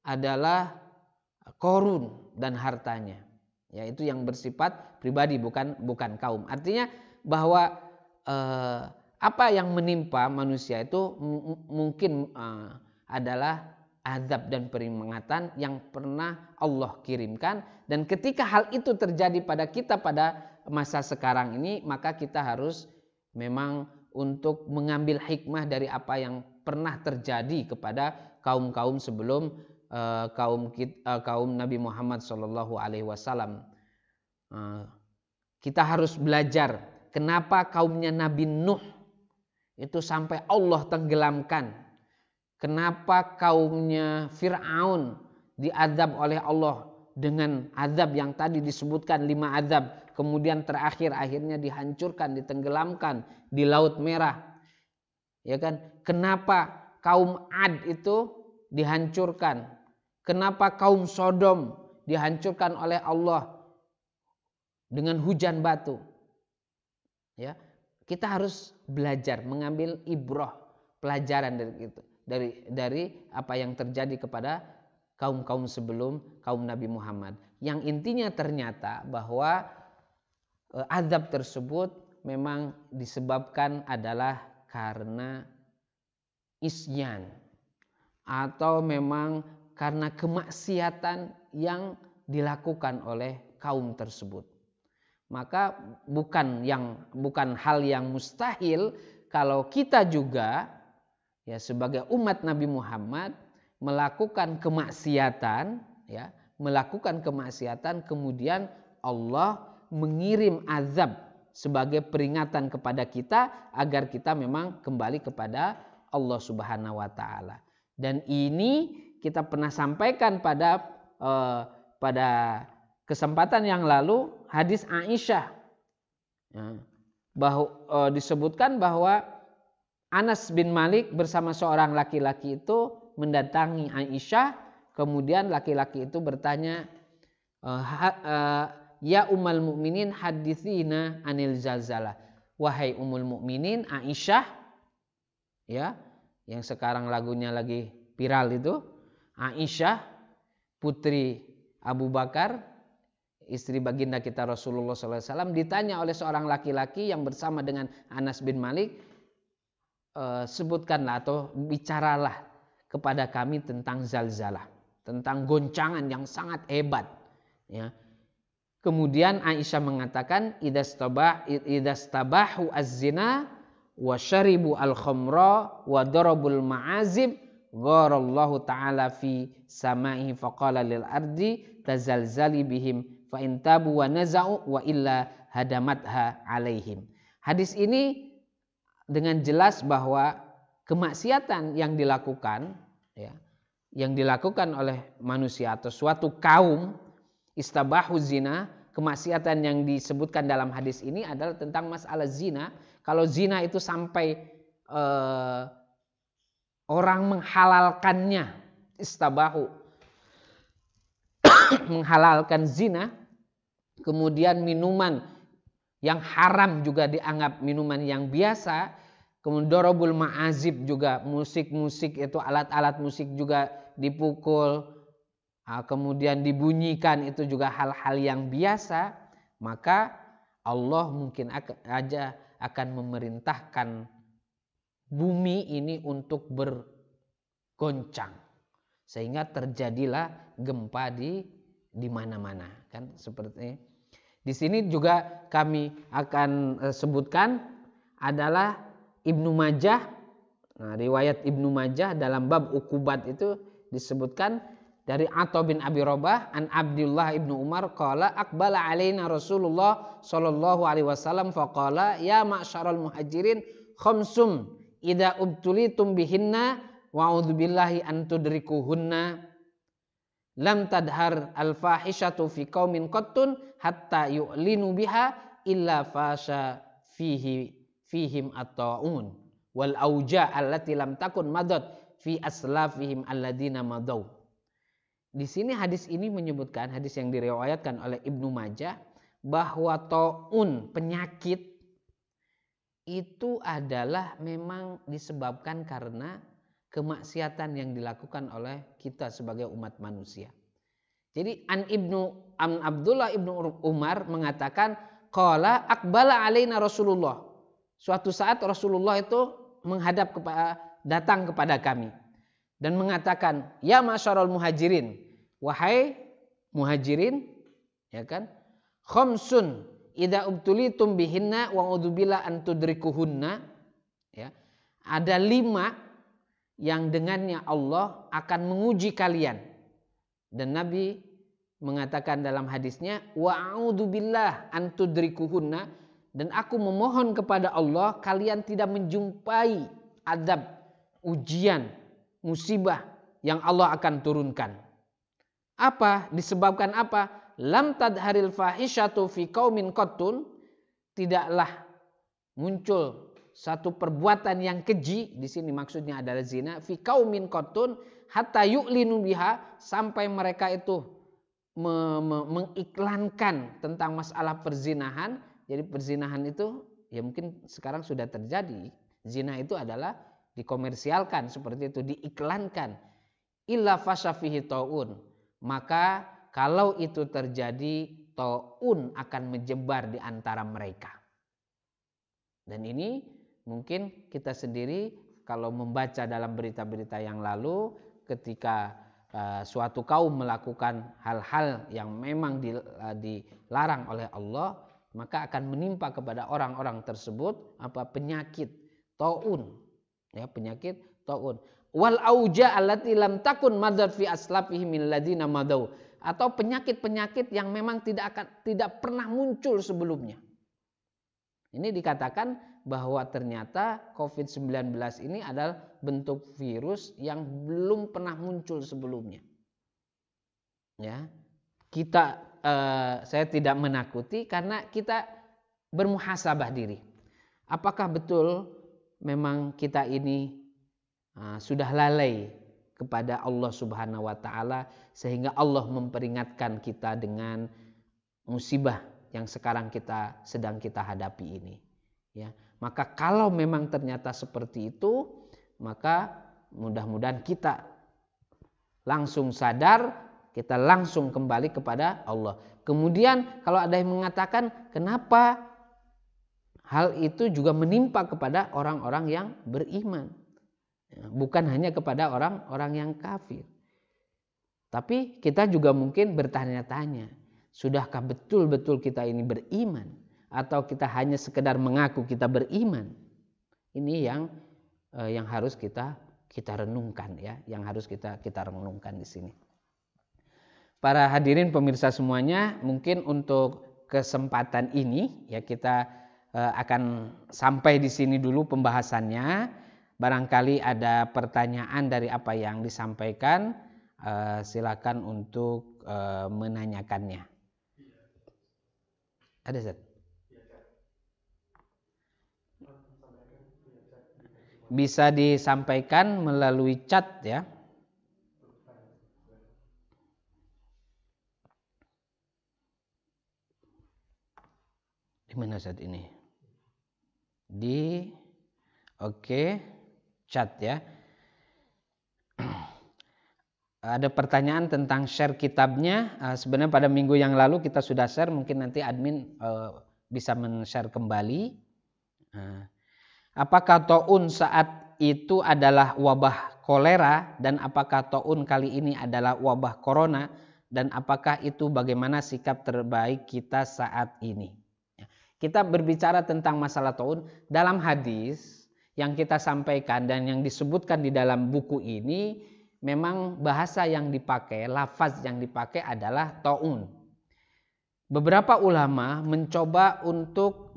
adalah Korun dan hartanya. Ya, itu yang bersifat pribadi, bukan kaum. Artinya bahwa apa yang menimpa manusia itu mungkin adalah azab dan peringatan yang pernah Allah kirimkan. Dan ketika hal itu terjadi pada kita pada masa sekarang ini, maka kita harus memang untuk mengambil hikmah dari apa yang pernah terjadi kepada kaum-kaum sebelum kaum Nabi Muhammad SAW. Kita harus belajar kenapa kaumnya Nabi Nuh itu sampai Allah tenggelamkan. Kenapa kaumnya Fir'aun diazab oleh Allah dengan azab yang tadi disebutkan 5 azab. Kemudian terakhir akhirnya dihancurkan, ditenggelamkan di Laut Merah. Ya kan? Kenapa kaum Ad itu dihancurkan? Kenapa kaum Sodom dihancurkan oleh Allah dengan hujan batu? Ya. kita harus belajar, mengambil ibrah, pelajaran dari itu, dari apa yang terjadi kepada kaum-kaum sebelum kaum Nabi Muhammad. Yang intinya ternyata bahwa azab tersebut memang disebabkan adalah karena isyan atau memang karena kemaksiatan yang dilakukan oleh kaum tersebut. Maka bukan hal yang mustahil kalau kita juga ya sebagai umat Nabi Muhammad melakukan kemaksiatan, kemudian Allah mengirim azab sebagai peringatan kepada kita agar kita memang kembali kepada Allah Subhanahu wa taala. Dan ini kita pernah sampaikan pada kesempatan yang lalu, hadis Aisyah, disebutkan bahwa Anas bin Malik bersama seorang laki-laki itu mendatangi Aisyah. Kemudian laki-laki itu bertanya, ya Ummul Mukminin haditsina anil zalzalah. Wahai Ummul Mukminin Aisyah, ya, yang sekarang lagunya lagi viral itu, Aisyah putri Abu Bakar, istri baginda kita Rasulullah SAW, ditanya oleh seorang laki-laki yang bersama dengan Anas bin Malik, sebutkanlah atau bicaralah kepada kami tentang zalzalah, tentang goncangan yang sangat hebat. Ya. Kemudian Aisyah mengatakan, idastabahu az-zina wa syaribu al-khamra wa darabul ma'azib gharallahu ta'ala fi sama'i faqala lil ardi tazalzali bihim fa in tabu wa naza'u wa illa hadamatha alaihim. Hadis ini dengan jelas bahwa kemaksiatan yang dilakukan, ya, yang dilakukan oleh manusia atau suatu kaum, istabahu zina, kemaksiatan yang disebutkan dalam hadis ini adalah tentang masalah zina. Kalau zina itu sampai orang menghalalkannya, istabahu, menghalalkan zina, kemudian minuman yang haram juga dianggap minuman yang biasa. Kemudian dorobul ma'azib juga, musik-musik itu, alat-alat musik juga dipukul, kemudian dibunyikan, itu juga hal-hal yang biasa. Maka Allah mungkin aja akan memerintahkan bumi ini untuk bergoncang, sehingga terjadilah gempa di mana-mana, kan seperti di sini juga kami akan sebutkan adalah Ibnu Majah. Nah, riwayat Ibnu Majah dalam bab ukubat itu disebutkan dari Atha bin Abi Rabah an Abdullah ibnu Umar qala aqbala alaina Rasulullah sallallahu alaihi wasallam faqala ya ma'syaral muhajirin khamsum idza ubtulitum bihinna wa a'udzubillahi an tudrikuhunna lam tadhar al-fahishatu fi qaumin qattun hatta yu'linu biha illa fasha fihim at-ta'un wal auja allati lam takun madat fi aslafihim alladina madaw. Di sini hadis ini menyebutkan, hadis yang diriwayatkan oleh Ibnu Majah, bahwa ta'un, penyakit itu adalah memang disebabkan karena kemaksiatan yang dilakukan oleh kita sebagai umat manusia. Jadi Abdullah ibnu Umar mengatakan qala aqbala alaina Rasulullah. Suatu saat Rasulullah itu datang kepada kami dan mengatakan, ya masyarul muhajirin, wahai muhajirin, ya kan, khamsun idza ubtulitum bihinna wa a'udzubilla an tudrikuhunna, ya. Ada 5 yang dengannya Allah akan menguji kalian. Dan Nabi mengatakan dalam hadisnya, wa a'udzubillah an tudrikuhunna, dan aku memohon kepada Allah kalian tidak menjumpai azab, ujian, musibah yang Allah akan turunkan. Apa? Disebabkan apa? Lam tadharil fahisyatu fi qaumin qattun, tidaklah muncul satu perbuatan yang keji, di sini maksudnya adalah zina, fi qaumin qattun hatta yu'linu biha, sampai mereka itu mengiklankan tentang masalah perzinahan. Jadi perzinahan itu ya mungkin sekarang sudah terjadi. Zina itu adalah dikomersialkan seperti itu, diiklankan. Illa fasyafihi ta'un. Maka kalau itu terjadi, ta'un akan menyebar di antara mereka. Dan ini mungkin kita sendiri kalau membaca dalam berita-berita yang lalu, ketika suatu kaum melakukan hal-hal yang memang dilarang oleh Allah, maka akan menimpa kepada orang-orang tersebut penyakit taun, ya, penyakit taun. Wal auja allati lam takun madad fi aslafihim min ladina madau, atau penyakit-penyakit yang memang tidak pernah muncul sebelumnya. Ini dikatakan bahwa ternyata COVID-19 ini adalah bentuk virus yang belum pernah muncul sebelumnya. Ya, saya tidak menakuti karena kita bermuhasabah diri. Apakah betul memang kita ini sudah lalai kepada Allah Subhanahu wa taala sehingga Allah memperingatkan kita dengan musibah yang sekarang sedang kita hadapi ini, ya. Maka kalau memang ternyata seperti itu, maka mudah-mudahan kita langsung sadar, kita langsung kembali kepada Allah. Kemudian kalau ada yang mengatakan kenapa hal itu juga menimpa kepada orang-orang yang beriman, bukan hanya kepada orang-orang yang kafir. Tapi kita juga mungkin bertanya-tanya, sudahkah betul-betul kita ini beriman, atau kita hanya sekedar mengaku kita beriman? Ini yang harus kita renungkan, ya, yang harus kita renungkan di sini. Para hadirin pemirsa semuanya, mungkin untuk kesempatan ini ya kita akan sampai di sini dulu pembahasannya. Barangkali ada pertanyaan dari apa yang disampaikan, silakan untuk menanyakannya. Ada, Zat? Bisa disampaikan melalui chat, ya. Di mana saat ini? Chat, ya. Ada pertanyaan tentang share kitabnya. Sebenarnya pada minggu yang lalu kita sudah share, mungkin nanti admin bisa men-share kembali. Apakah taun saat itu adalah wabah kolera, dan apakah taun kali ini adalah wabah corona, dan apakah itu bagaimana sikap terbaik kita saat ini? Kita berbicara tentang masalah taun dalam hadis yang kita sampaikan dan yang disebutkan di dalam buku ini, memang bahasa yang dipakai, lafaz yang dipakai adalah taun. Beberapa ulama mencoba untuk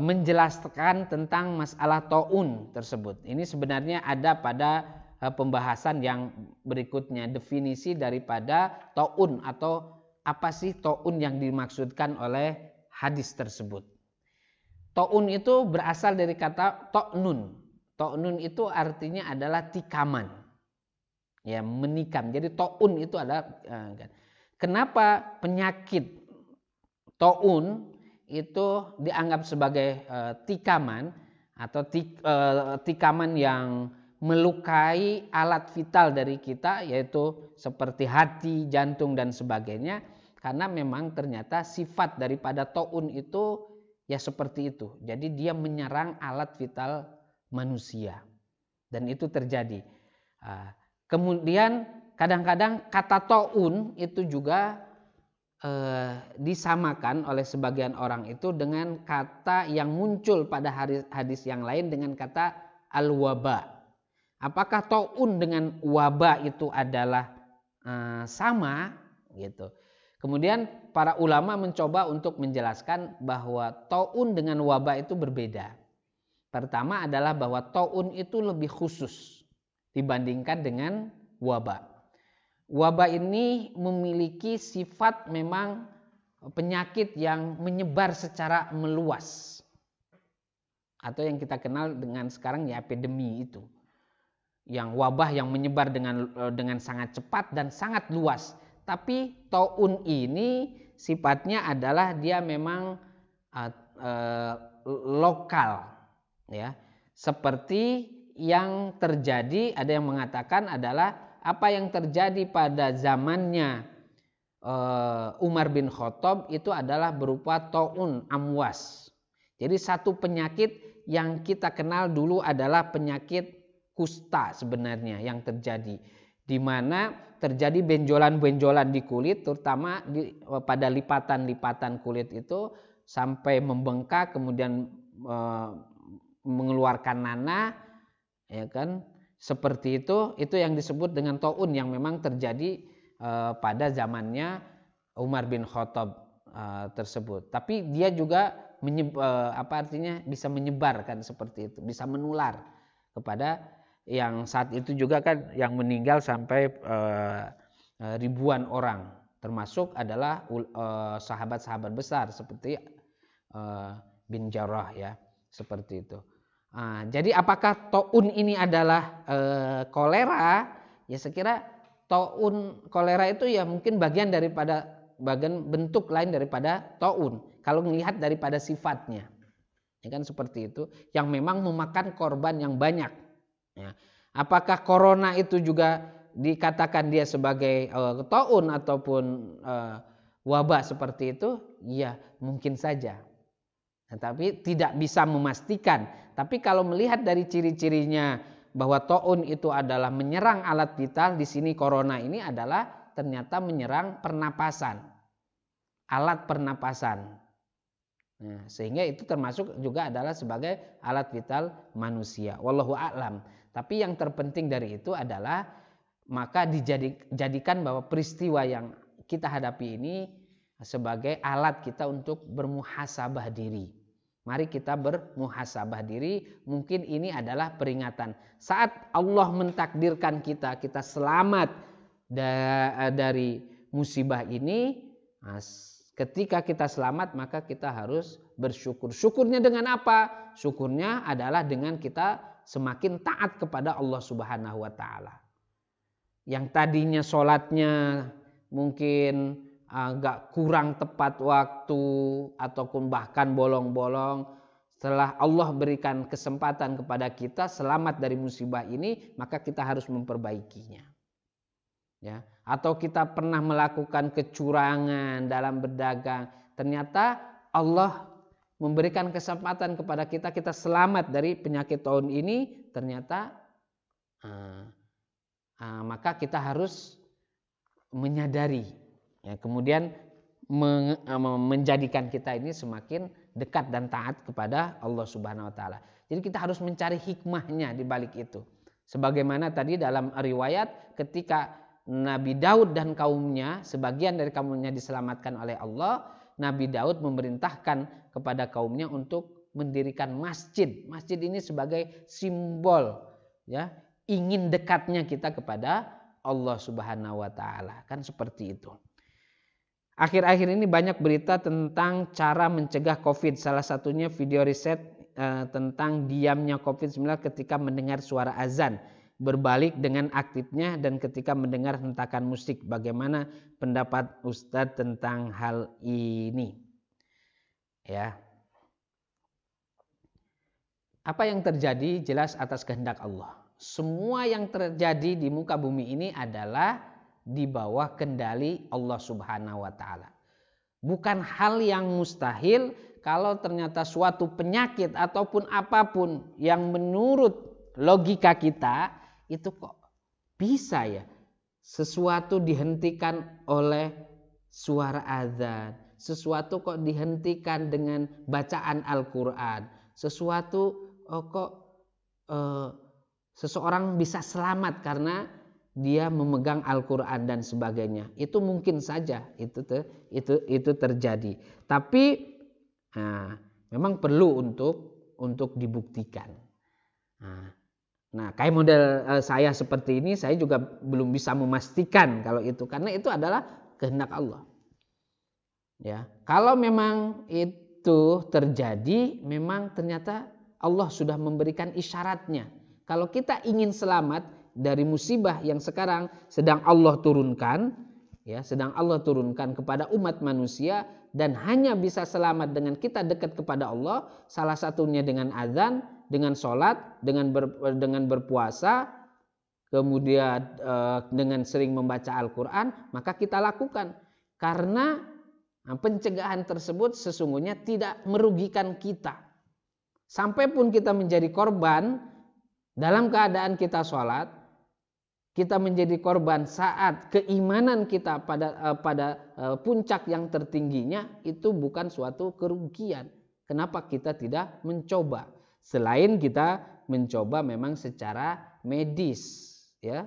menjelaskan tentang masalah taun tersebut. Ini sebenarnya ada pada pembahasan yang berikutnya, definisi daripada taun atau apa sih taun yang dimaksudkan oleh hadis tersebut. Taun itu berasal dari kata to'nun. To'nun itu artinya adalah tikaman, ya, menikam. Jadi taun itu adalah kenapa penyakit taun itu dianggap sebagai tikaman atau tikaman yang melukai alat vital dari kita, yaitu seperti hati, jantung dan sebagainya, karena memang ternyata sifat daripada taun itu ya seperti itu. Jadi dia menyerang alat vital manusia, dan itu terjadi. Kemudian kadang-kadang kata taun itu juga disamakan oleh sebagian orang itu dengan kata yang muncul pada hadis yang lain dengan kata al-waba. Apakah taun dengan wabah itu adalah sama gitu? Kemudian para ulama mencoba untuk menjelaskan bahwa taun dengan wabah itu berbeda. Pertama adalah bahwa taun itu lebih khusus dibandingkan dengan wabah. Wabah ini memiliki sifat memang penyakit yang menyebar secara meluas, atau yang kita kenal dengan sekarang ya epidemi itu. Yang wabah yang menyebar dengan sangat cepat dan sangat luas. Tapi taun ini sifatnya adalah dia memang lokal, ya. Seperti yang terjadi, ada yang mengatakan adalah apa yang terjadi pada zamannya Umar bin Khattab itu adalah berupa taun amwas. Jadi satu penyakit yang kita kenal dulu adalah penyakit kusta sebenarnya yang terjadi, di mana terjadi benjolan-benjolan di kulit, terutama pada lipatan-lipatan kulit itu sampai membengkak, kemudian mengeluarkan nanah, ya kan? Seperti itu yang disebut dengan taun yang memang terjadi pada zamannya Umar bin Khattab tersebut. Tapi dia juga bisa menyebarkan seperti itu, bisa menular kepada yang saat itu juga kan yang meninggal sampai ribuan orang, termasuk adalah sahabat-sahabat besar seperti bin Jarrah, ya, seperti itu. Jadi apakah taun ini adalah kolera? Ya, sekira taun kolera itu ya mungkin bagian bentuk lain daripada taun kalau melihat daripada sifatnya, ya kan, seperti itu, yang memang memakan korban yang banyak, ya. Apakah corona itu juga dikatakan dia sebagai taun ataupun wabah seperti itu? Ya, mungkin saja, tapi tidak bisa memastikan. Tapi kalau melihat dari ciri-cirinya bahwa taun itu adalah menyerang alat vital, di sini corona ini adalah ternyata menyerang pernapasan, alat pernapasan. Nah, sehingga itu termasuk juga adalah sebagai alat vital manusia. Wallahu a'lam. Tapi yang terpenting dari itu adalah maka dijadikan bahwa peristiwa yang kita hadapi ini sebagai alat kita untuk bermuhasabah diri. Mari kita bermuhasabah diri. Mungkin ini adalah peringatan saat Allah mentakdirkan kita selamat dari musibah ini. Ketika kita selamat, maka kita harus bersyukur. Syukurnya dengan apa? Syukurnya adalah dengan kita semakin taat kepada Allah Subhanahu wa taala. Yang tadinya sholatnya mungkin agak kurang tepat waktu ataupun bahkan bolong-bolong, setelah Allah berikan kesempatan kepada kita selamat dari musibah ini, maka kita harus memperbaikinya, ya. Atau kita pernah melakukan kecurangan dalam berdagang, ternyata Allah memberikan kesempatan kepada kita selamat dari penyakit tahun ini, ternyata maka kita harus menyadari, ya, kemudian menjadikan kita ini semakin dekat dan taat kepada Allah Subhanahu wa taala. Jadi kita harus mencari hikmahnya di balik itu. Sebagaimana tadi dalam riwayat ketika Nabi Daud dan kaumnya, sebagian dari kaumnya diselamatkan oleh Allah, Nabi Daud memerintahkan kepada kaumnya untuk mendirikan masjid. Masjid ini sebagai simbol, ya, ingin dekatnya kita kepada Allah Subhanahu wa taala, kan seperti itu. Akhir-akhir ini banyak berita tentang cara mencegah COVID. Salah satunya video riset tentang diamnya COVID-19 ketika mendengar suara azan, berbalik dengan aktifnya dan ketika mendengar hentakan musik. Bagaimana pendapat Ustadz tentang hal ini? Ya. Apa yang terjadi jelas atas kehendak Allah. Semua yang terjadi di muka bumi ini adalah di bawah kendali Allah Subhanahu wa taala. Bukan hal yang mustahil kalau ternyata suatu penyakit ataupun apapun yang menurut logika kita itu kok bisa ya sesuatu dihentikan oleh suara azan, sesuatu kok dihentikan dengan bacaan Al-Qur'an, sesuatu seseorang bisa selamat karena dia memegang Al-Qur'an dan sebagainya. Itu mungkin saja itu terjadi. Tapi memang perlu untuk dibuktikan. Nah, kayak model saya seperti ini, saya juga belum bisa memastikan kalau itu, karena itu adalah kehendak Allah. Ya, kalau memang itu terjadi, memang ternyata Allah sudah memberikan isyaratnya. Kalau kita ingin selamat dari musibah yang sekarang sedang Allah turunkan, ya, sedang Allah turunkan kepada umat manusia, dan hanya bisa selamat dengan kita dekat kepada Allah, salah satunya dengan azan, dengan sholat, dengan berpuasa, kemudian dengan sering membaca Al-Quran, maka kita lakukan. Karena pencegahan tersebut sesungguhnya tidak merugikan kita. Sampai pun kita menjadi korban dalam keadaan kita sholat, kita menjadi korban saat keimanan kita pada puncak yang tertingginya, itu bukan suatu kerugian. Kenapa kita tidak mencoba? Selain kita mencoba memang secara medis, ya,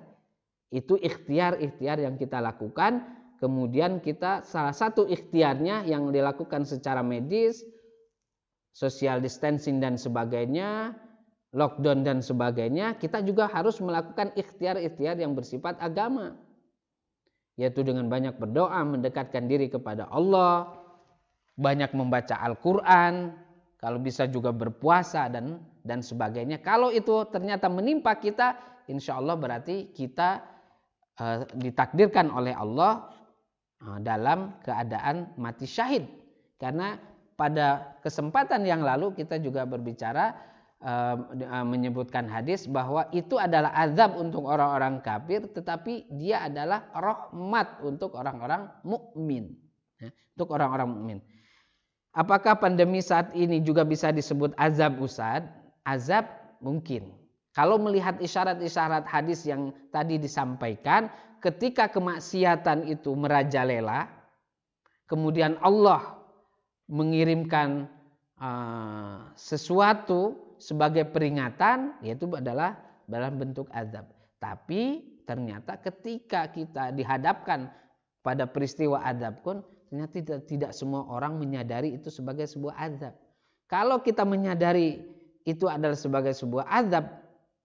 itu ikhtiar yang kita lakukan. Kemudian kita salah satu ikhtiarnya yang dilakukan secara medis, social distancing dan sebagainya, lockdown dan sebagainya, kita juga harus melakukan ikhtiar yang bersifat agama, yaitu dengan banyak berdoa, mendekatkan diri kepada Allah, banyak membaca Al-Quran, kalau bisa juga berpuasa dan sebagainya. Kalau itu ternyata menimpa kita, insya Allah berarti kita ditakdirkan oleh Allah dalam keadaan mati syahid. Karena pada kesempatan yang lalu kita juga berbicara, menyebutkan hadis bahwa itu adalah azab untuk orang-orang kafir, tetapi dia adalah rahmat untuk orang-orang mukmin. Untuk orang-orang mukmin. Apakah pandemi saat ini juga bisa disebut azab, Ustaz? Azab mungkin. Kalau melihat isyarat-isyarat hadis yang tadi disampaikan, ketika kemaksiatan itu merajalela, kemudian Allah mengirimkan sesuatu sebagai peringatan, yaitu adalah dalam bentuk azab. Tapi ternyata ketika kita dihadapkan pada peristiwa azab pun, ternyata tidak semua orang menyadari itu sebagai sebuah azab. Kalau kita menyadari itu adalah sebagai sebuah azab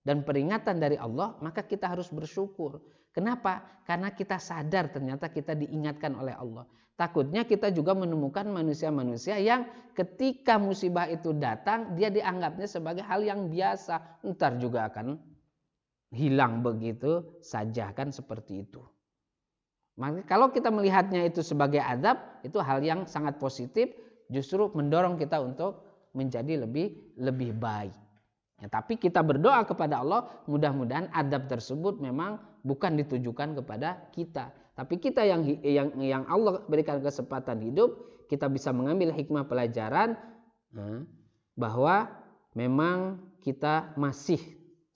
dan peringatan dari Allah, maka kita harus bersyukur. Kenapa? Karena kita sadar ternyata kita diingatkan oleh Allah. Takutnya kita juga menemukan manusia-manusia yang ketika musibah itu datang, dia dianggapnya sebagai hal yang biasa. Ntar juga akan hilang begitu saja, kan seperti itu. Maka kalau kita melihatnya itu sebagai azab, itu hal yang sangat positif, justru mendorong kita untuk menjadi lebih baik. Ya, tapi kita berdoa kepada Allah, mudah-mudahan azab tersebut memang bukan ditujukan kepada kita, tapi kita yang Allah berikan kesempatan hidup, kita bisa mengambil hikmah pelajaran bahwa memang kita masih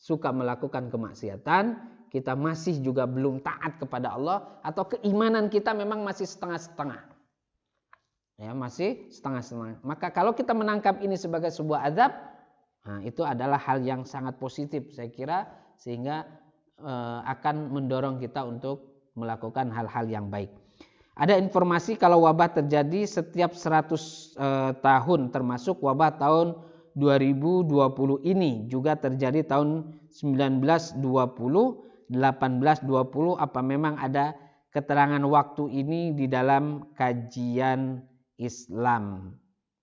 suka melakukan kemaksiatan, kita masih juga belum taat kepada Allah, atau keimanan kita memang masih setengah-setengah. Ya, masih setengah-setengah. Maka kalau kita menangkap ini sebagai sebuah azab, itu adalah hal yang sangat positif saya kira, sehingga akan mendorong kita untuk melakukan hal-hal yang baik. Ada informasi kalau wabah terjadi setiap 100 tahun, termasuk wabah tahun 2020 ini juga terjadi tahun 1920, 1820. Apa memang ada keterangan waktu ini di dalam kajian Islam?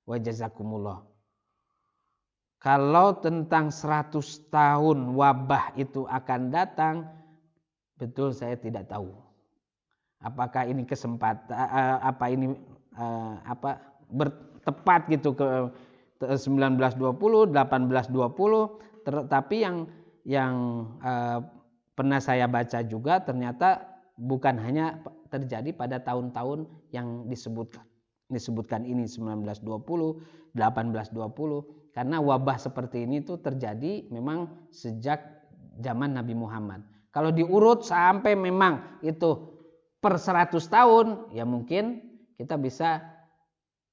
Wa jazakumullah. Kalau tentang 100 tahun wabah itu akan datang, betul saya tidak tahu. Apakah ini kesempatan, bertepat gitu ke 1920, 1820, tetapi yang pernah saya baca juga ternyata bukan hanya terjadi pada tahun-tahun yang disebutkan ini 1920, 1820. Karena wabah seperti ini tuh terjadi memang sejak zaman Nabi Muhammad. Kalau diurut sampai memang itu per 100 tahun, ya mungkin kita bisa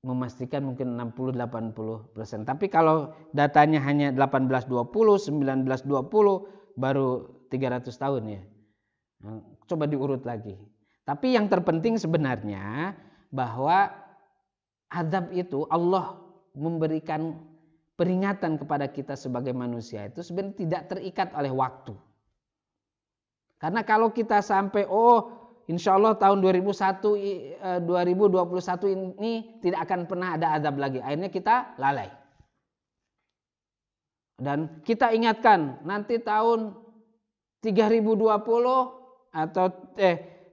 memastikan mungkin 60-80%. Tapi kalau datanya hanya 1820, 1920, baru 300 tahun ya. Nah, coba diurut lagi. Tapi yang terpenting sebenarnya bahwa azab itu Allah memberikan peringatan kepada kita sebagai manusia itu sebenarnya tidak terikat oleh waktu. Karena kalau kita sampai insya Allah tahun 2021 ini tidak akan pernah ada azab lagi, akhirnya kita lalai. Dan kita ingatkan nanti tahun 3020 atau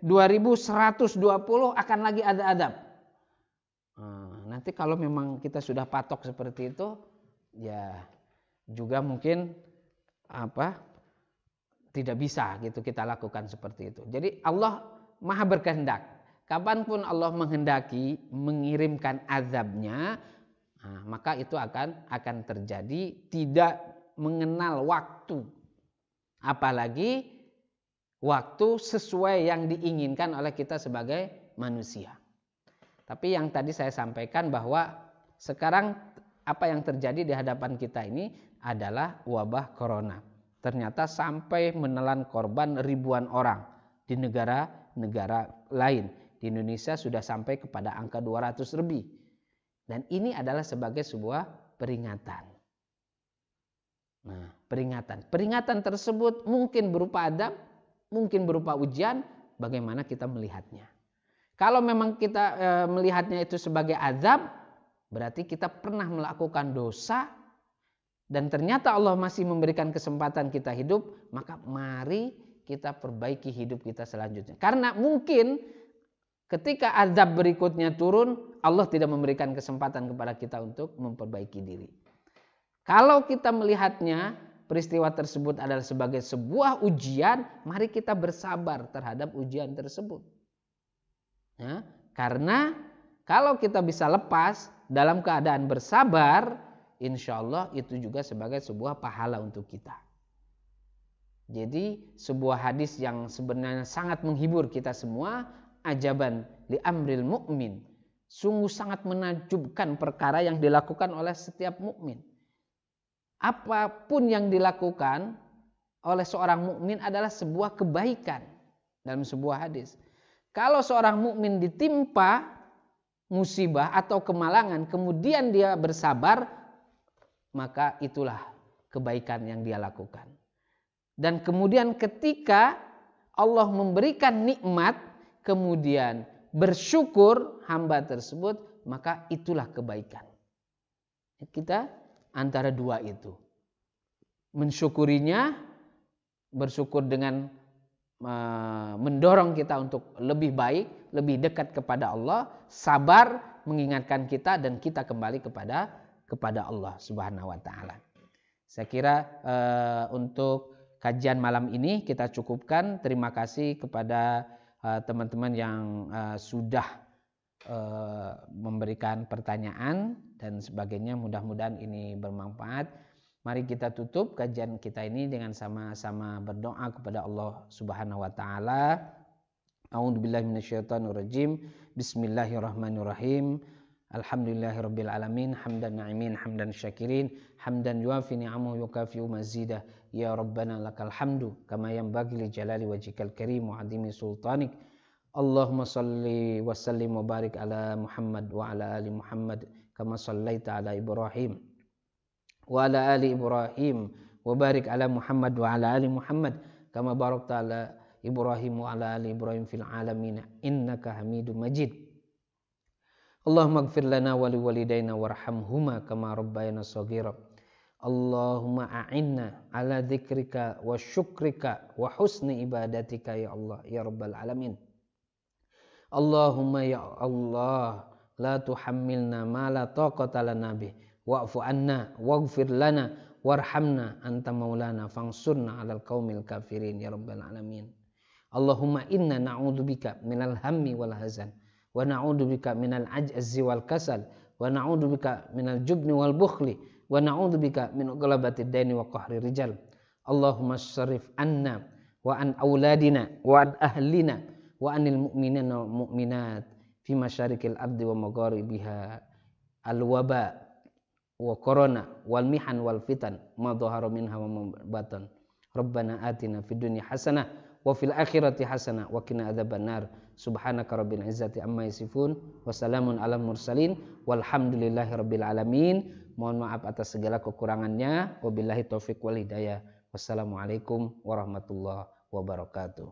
2120 akan lagi ada azab. nanti kalau memang kita sudah patok seperti itu, ya juga mungkin tidak bisa gitu kita lakukan seperti itu. Jadi Allah Maha berkehendak. Kapanpun Allah menghendaki mengirimkan azabnya, maka itu akan terjadi, tidak mengenal waktu. Apalagi waktu sesuai yang diinginkan oleh kita sebagai manusia. Tapi yang tadi saya sampaikan bahwa sekarang apa yang terjadi di hadapan kita ini adalah wabah corona. Ternyata sampai menelan korban ribuan orang di negara-negara lain. Di Indonesia sudah sampai kepada angka 200 lebih. Dan ini adalah sebagai sebuah peringatan. Nah, peringatan tersebut mungkin berupa adab, mungkin berupa ujian, bagaimana kita melihatnya. Kalau memang kita melihatnya itu sebagai azab, berarti kita pernah melakukan dosa dan ternyata Allah masih memberikan kesempatan kita hidup, maka mari kita perbaiki hidup kita selanjutnya. Karena mungkin ketika azab berikutnya turun, Allah tidak memberikan kesempatan kepada kita untuk memperbaiki diri. Kalau kita melihatnya peristiwa tersebut adalah sebagai sebuah ujian, mari kita bersabar terhadap ujian tersebut. Ya, karena kalau kita bisa lepas dalam keadaan bersabar, insya Allah itu juga sebagai sebuah pahala untuk kita. Jadi sebuah hadis yang sebenarnya sangat menghibur kita semua, ajaban li amril mu'min. Sungguh sangat menakjubkan perkara yang dilakukan oleh setiap mukmin. Apapun yang dilakukan oleh seorang mukmin adalah sebuah kebaikan dalam sebuah hadis. Kalau seorang mukmin ditimpa musibah atau kemalangan, kemudian dia bersabar, maka itulah kebaikan yang dia lakukan. Dan kemudian ketika Allah memberikan nikmat, kemudian bersyukur hamba tersebut, maka itulah kebaikan. Kita antara dua itu. Mensyukurinya, bersyukur dengan mendorong kita untuk lebih baik, lebih dekat kepada Allah, sabar mengingatkan kita dan kita kembali kepada Allah Subhanahu wa taala. Saya kira untuk kajian malam ini kita cukupkan. Terima kasih kepada teman-teman yang sudah memberikan pertanyaan dan sebagainya. Mudah-mudahan ini bermanfaat. Mari kita tutup kajian kita ini dengan sama-sama berdoa kepada Allah Subhanahu wa taala. A'udzubillahi minasyaitonirrajim. Bismillahirrahmanirrahim. Alhamdulillahirabbil alamin, hamdan na'imin, hamdan syakirin, hamdan yuafi ni'amahu yukafi'u mazidah. Ya Rabbana lakal hamdu kama yanbaghi li jalali wajhikal karim wa 'azimi sultanik. Allahumma salli wa sallim wa barik ala Muhammad wa ala ali Muhammad kama sallaita ala Ibrahim wa ala ali Ibrahim wa barik ala Muhammad wa ala ali Muhammad kama barakta ala Ibrahim wa ala ali Ibrahim fil alamin innaka Hamidum Majid. Allahumma ighfir lana wa liwalidayna warhamhuma kama rabbayana shaghira. Allahumma a'inna ala dzikrika wa syukrika wa husni ibadatika ya Allah ya rabbal alamin. Allahumma ya Allah la tuhammilna ma la taqata lana bih wa'fu anna waghfir lana warhamna anta maulana fansurna 'alal qaumil kafirin ya rabbal alamin. Allahumma inna na'udzubika minal hammi wal hazan wa na'udzubika minal ajzi wal kasal wa na'udzubika minal jubni wal bukhli wa na'udzubika min ghalabatid daini wa qahri rijal. Allahumma sharif anna wa an auladina wa an ahlina wa anil mu'minina wal mu'minat fi masyarikil ardi wa magharibiha al waba wa corona wal mihan wal fitan ma dhahara minha wa ma batan. Rabbana atina fid dunya hasanah wa fil akhirati hasanah wa qina adzabannar. Subhanaka rabbil izzati amma yasifun wa salamun alal mursalin walhamdulillahi rabbil alamin. Mohon maaf atas segala kekurangannya. Wabillahi taufik wal hidayah. Wassalamualaikum warahmatullahi wabarakatuh.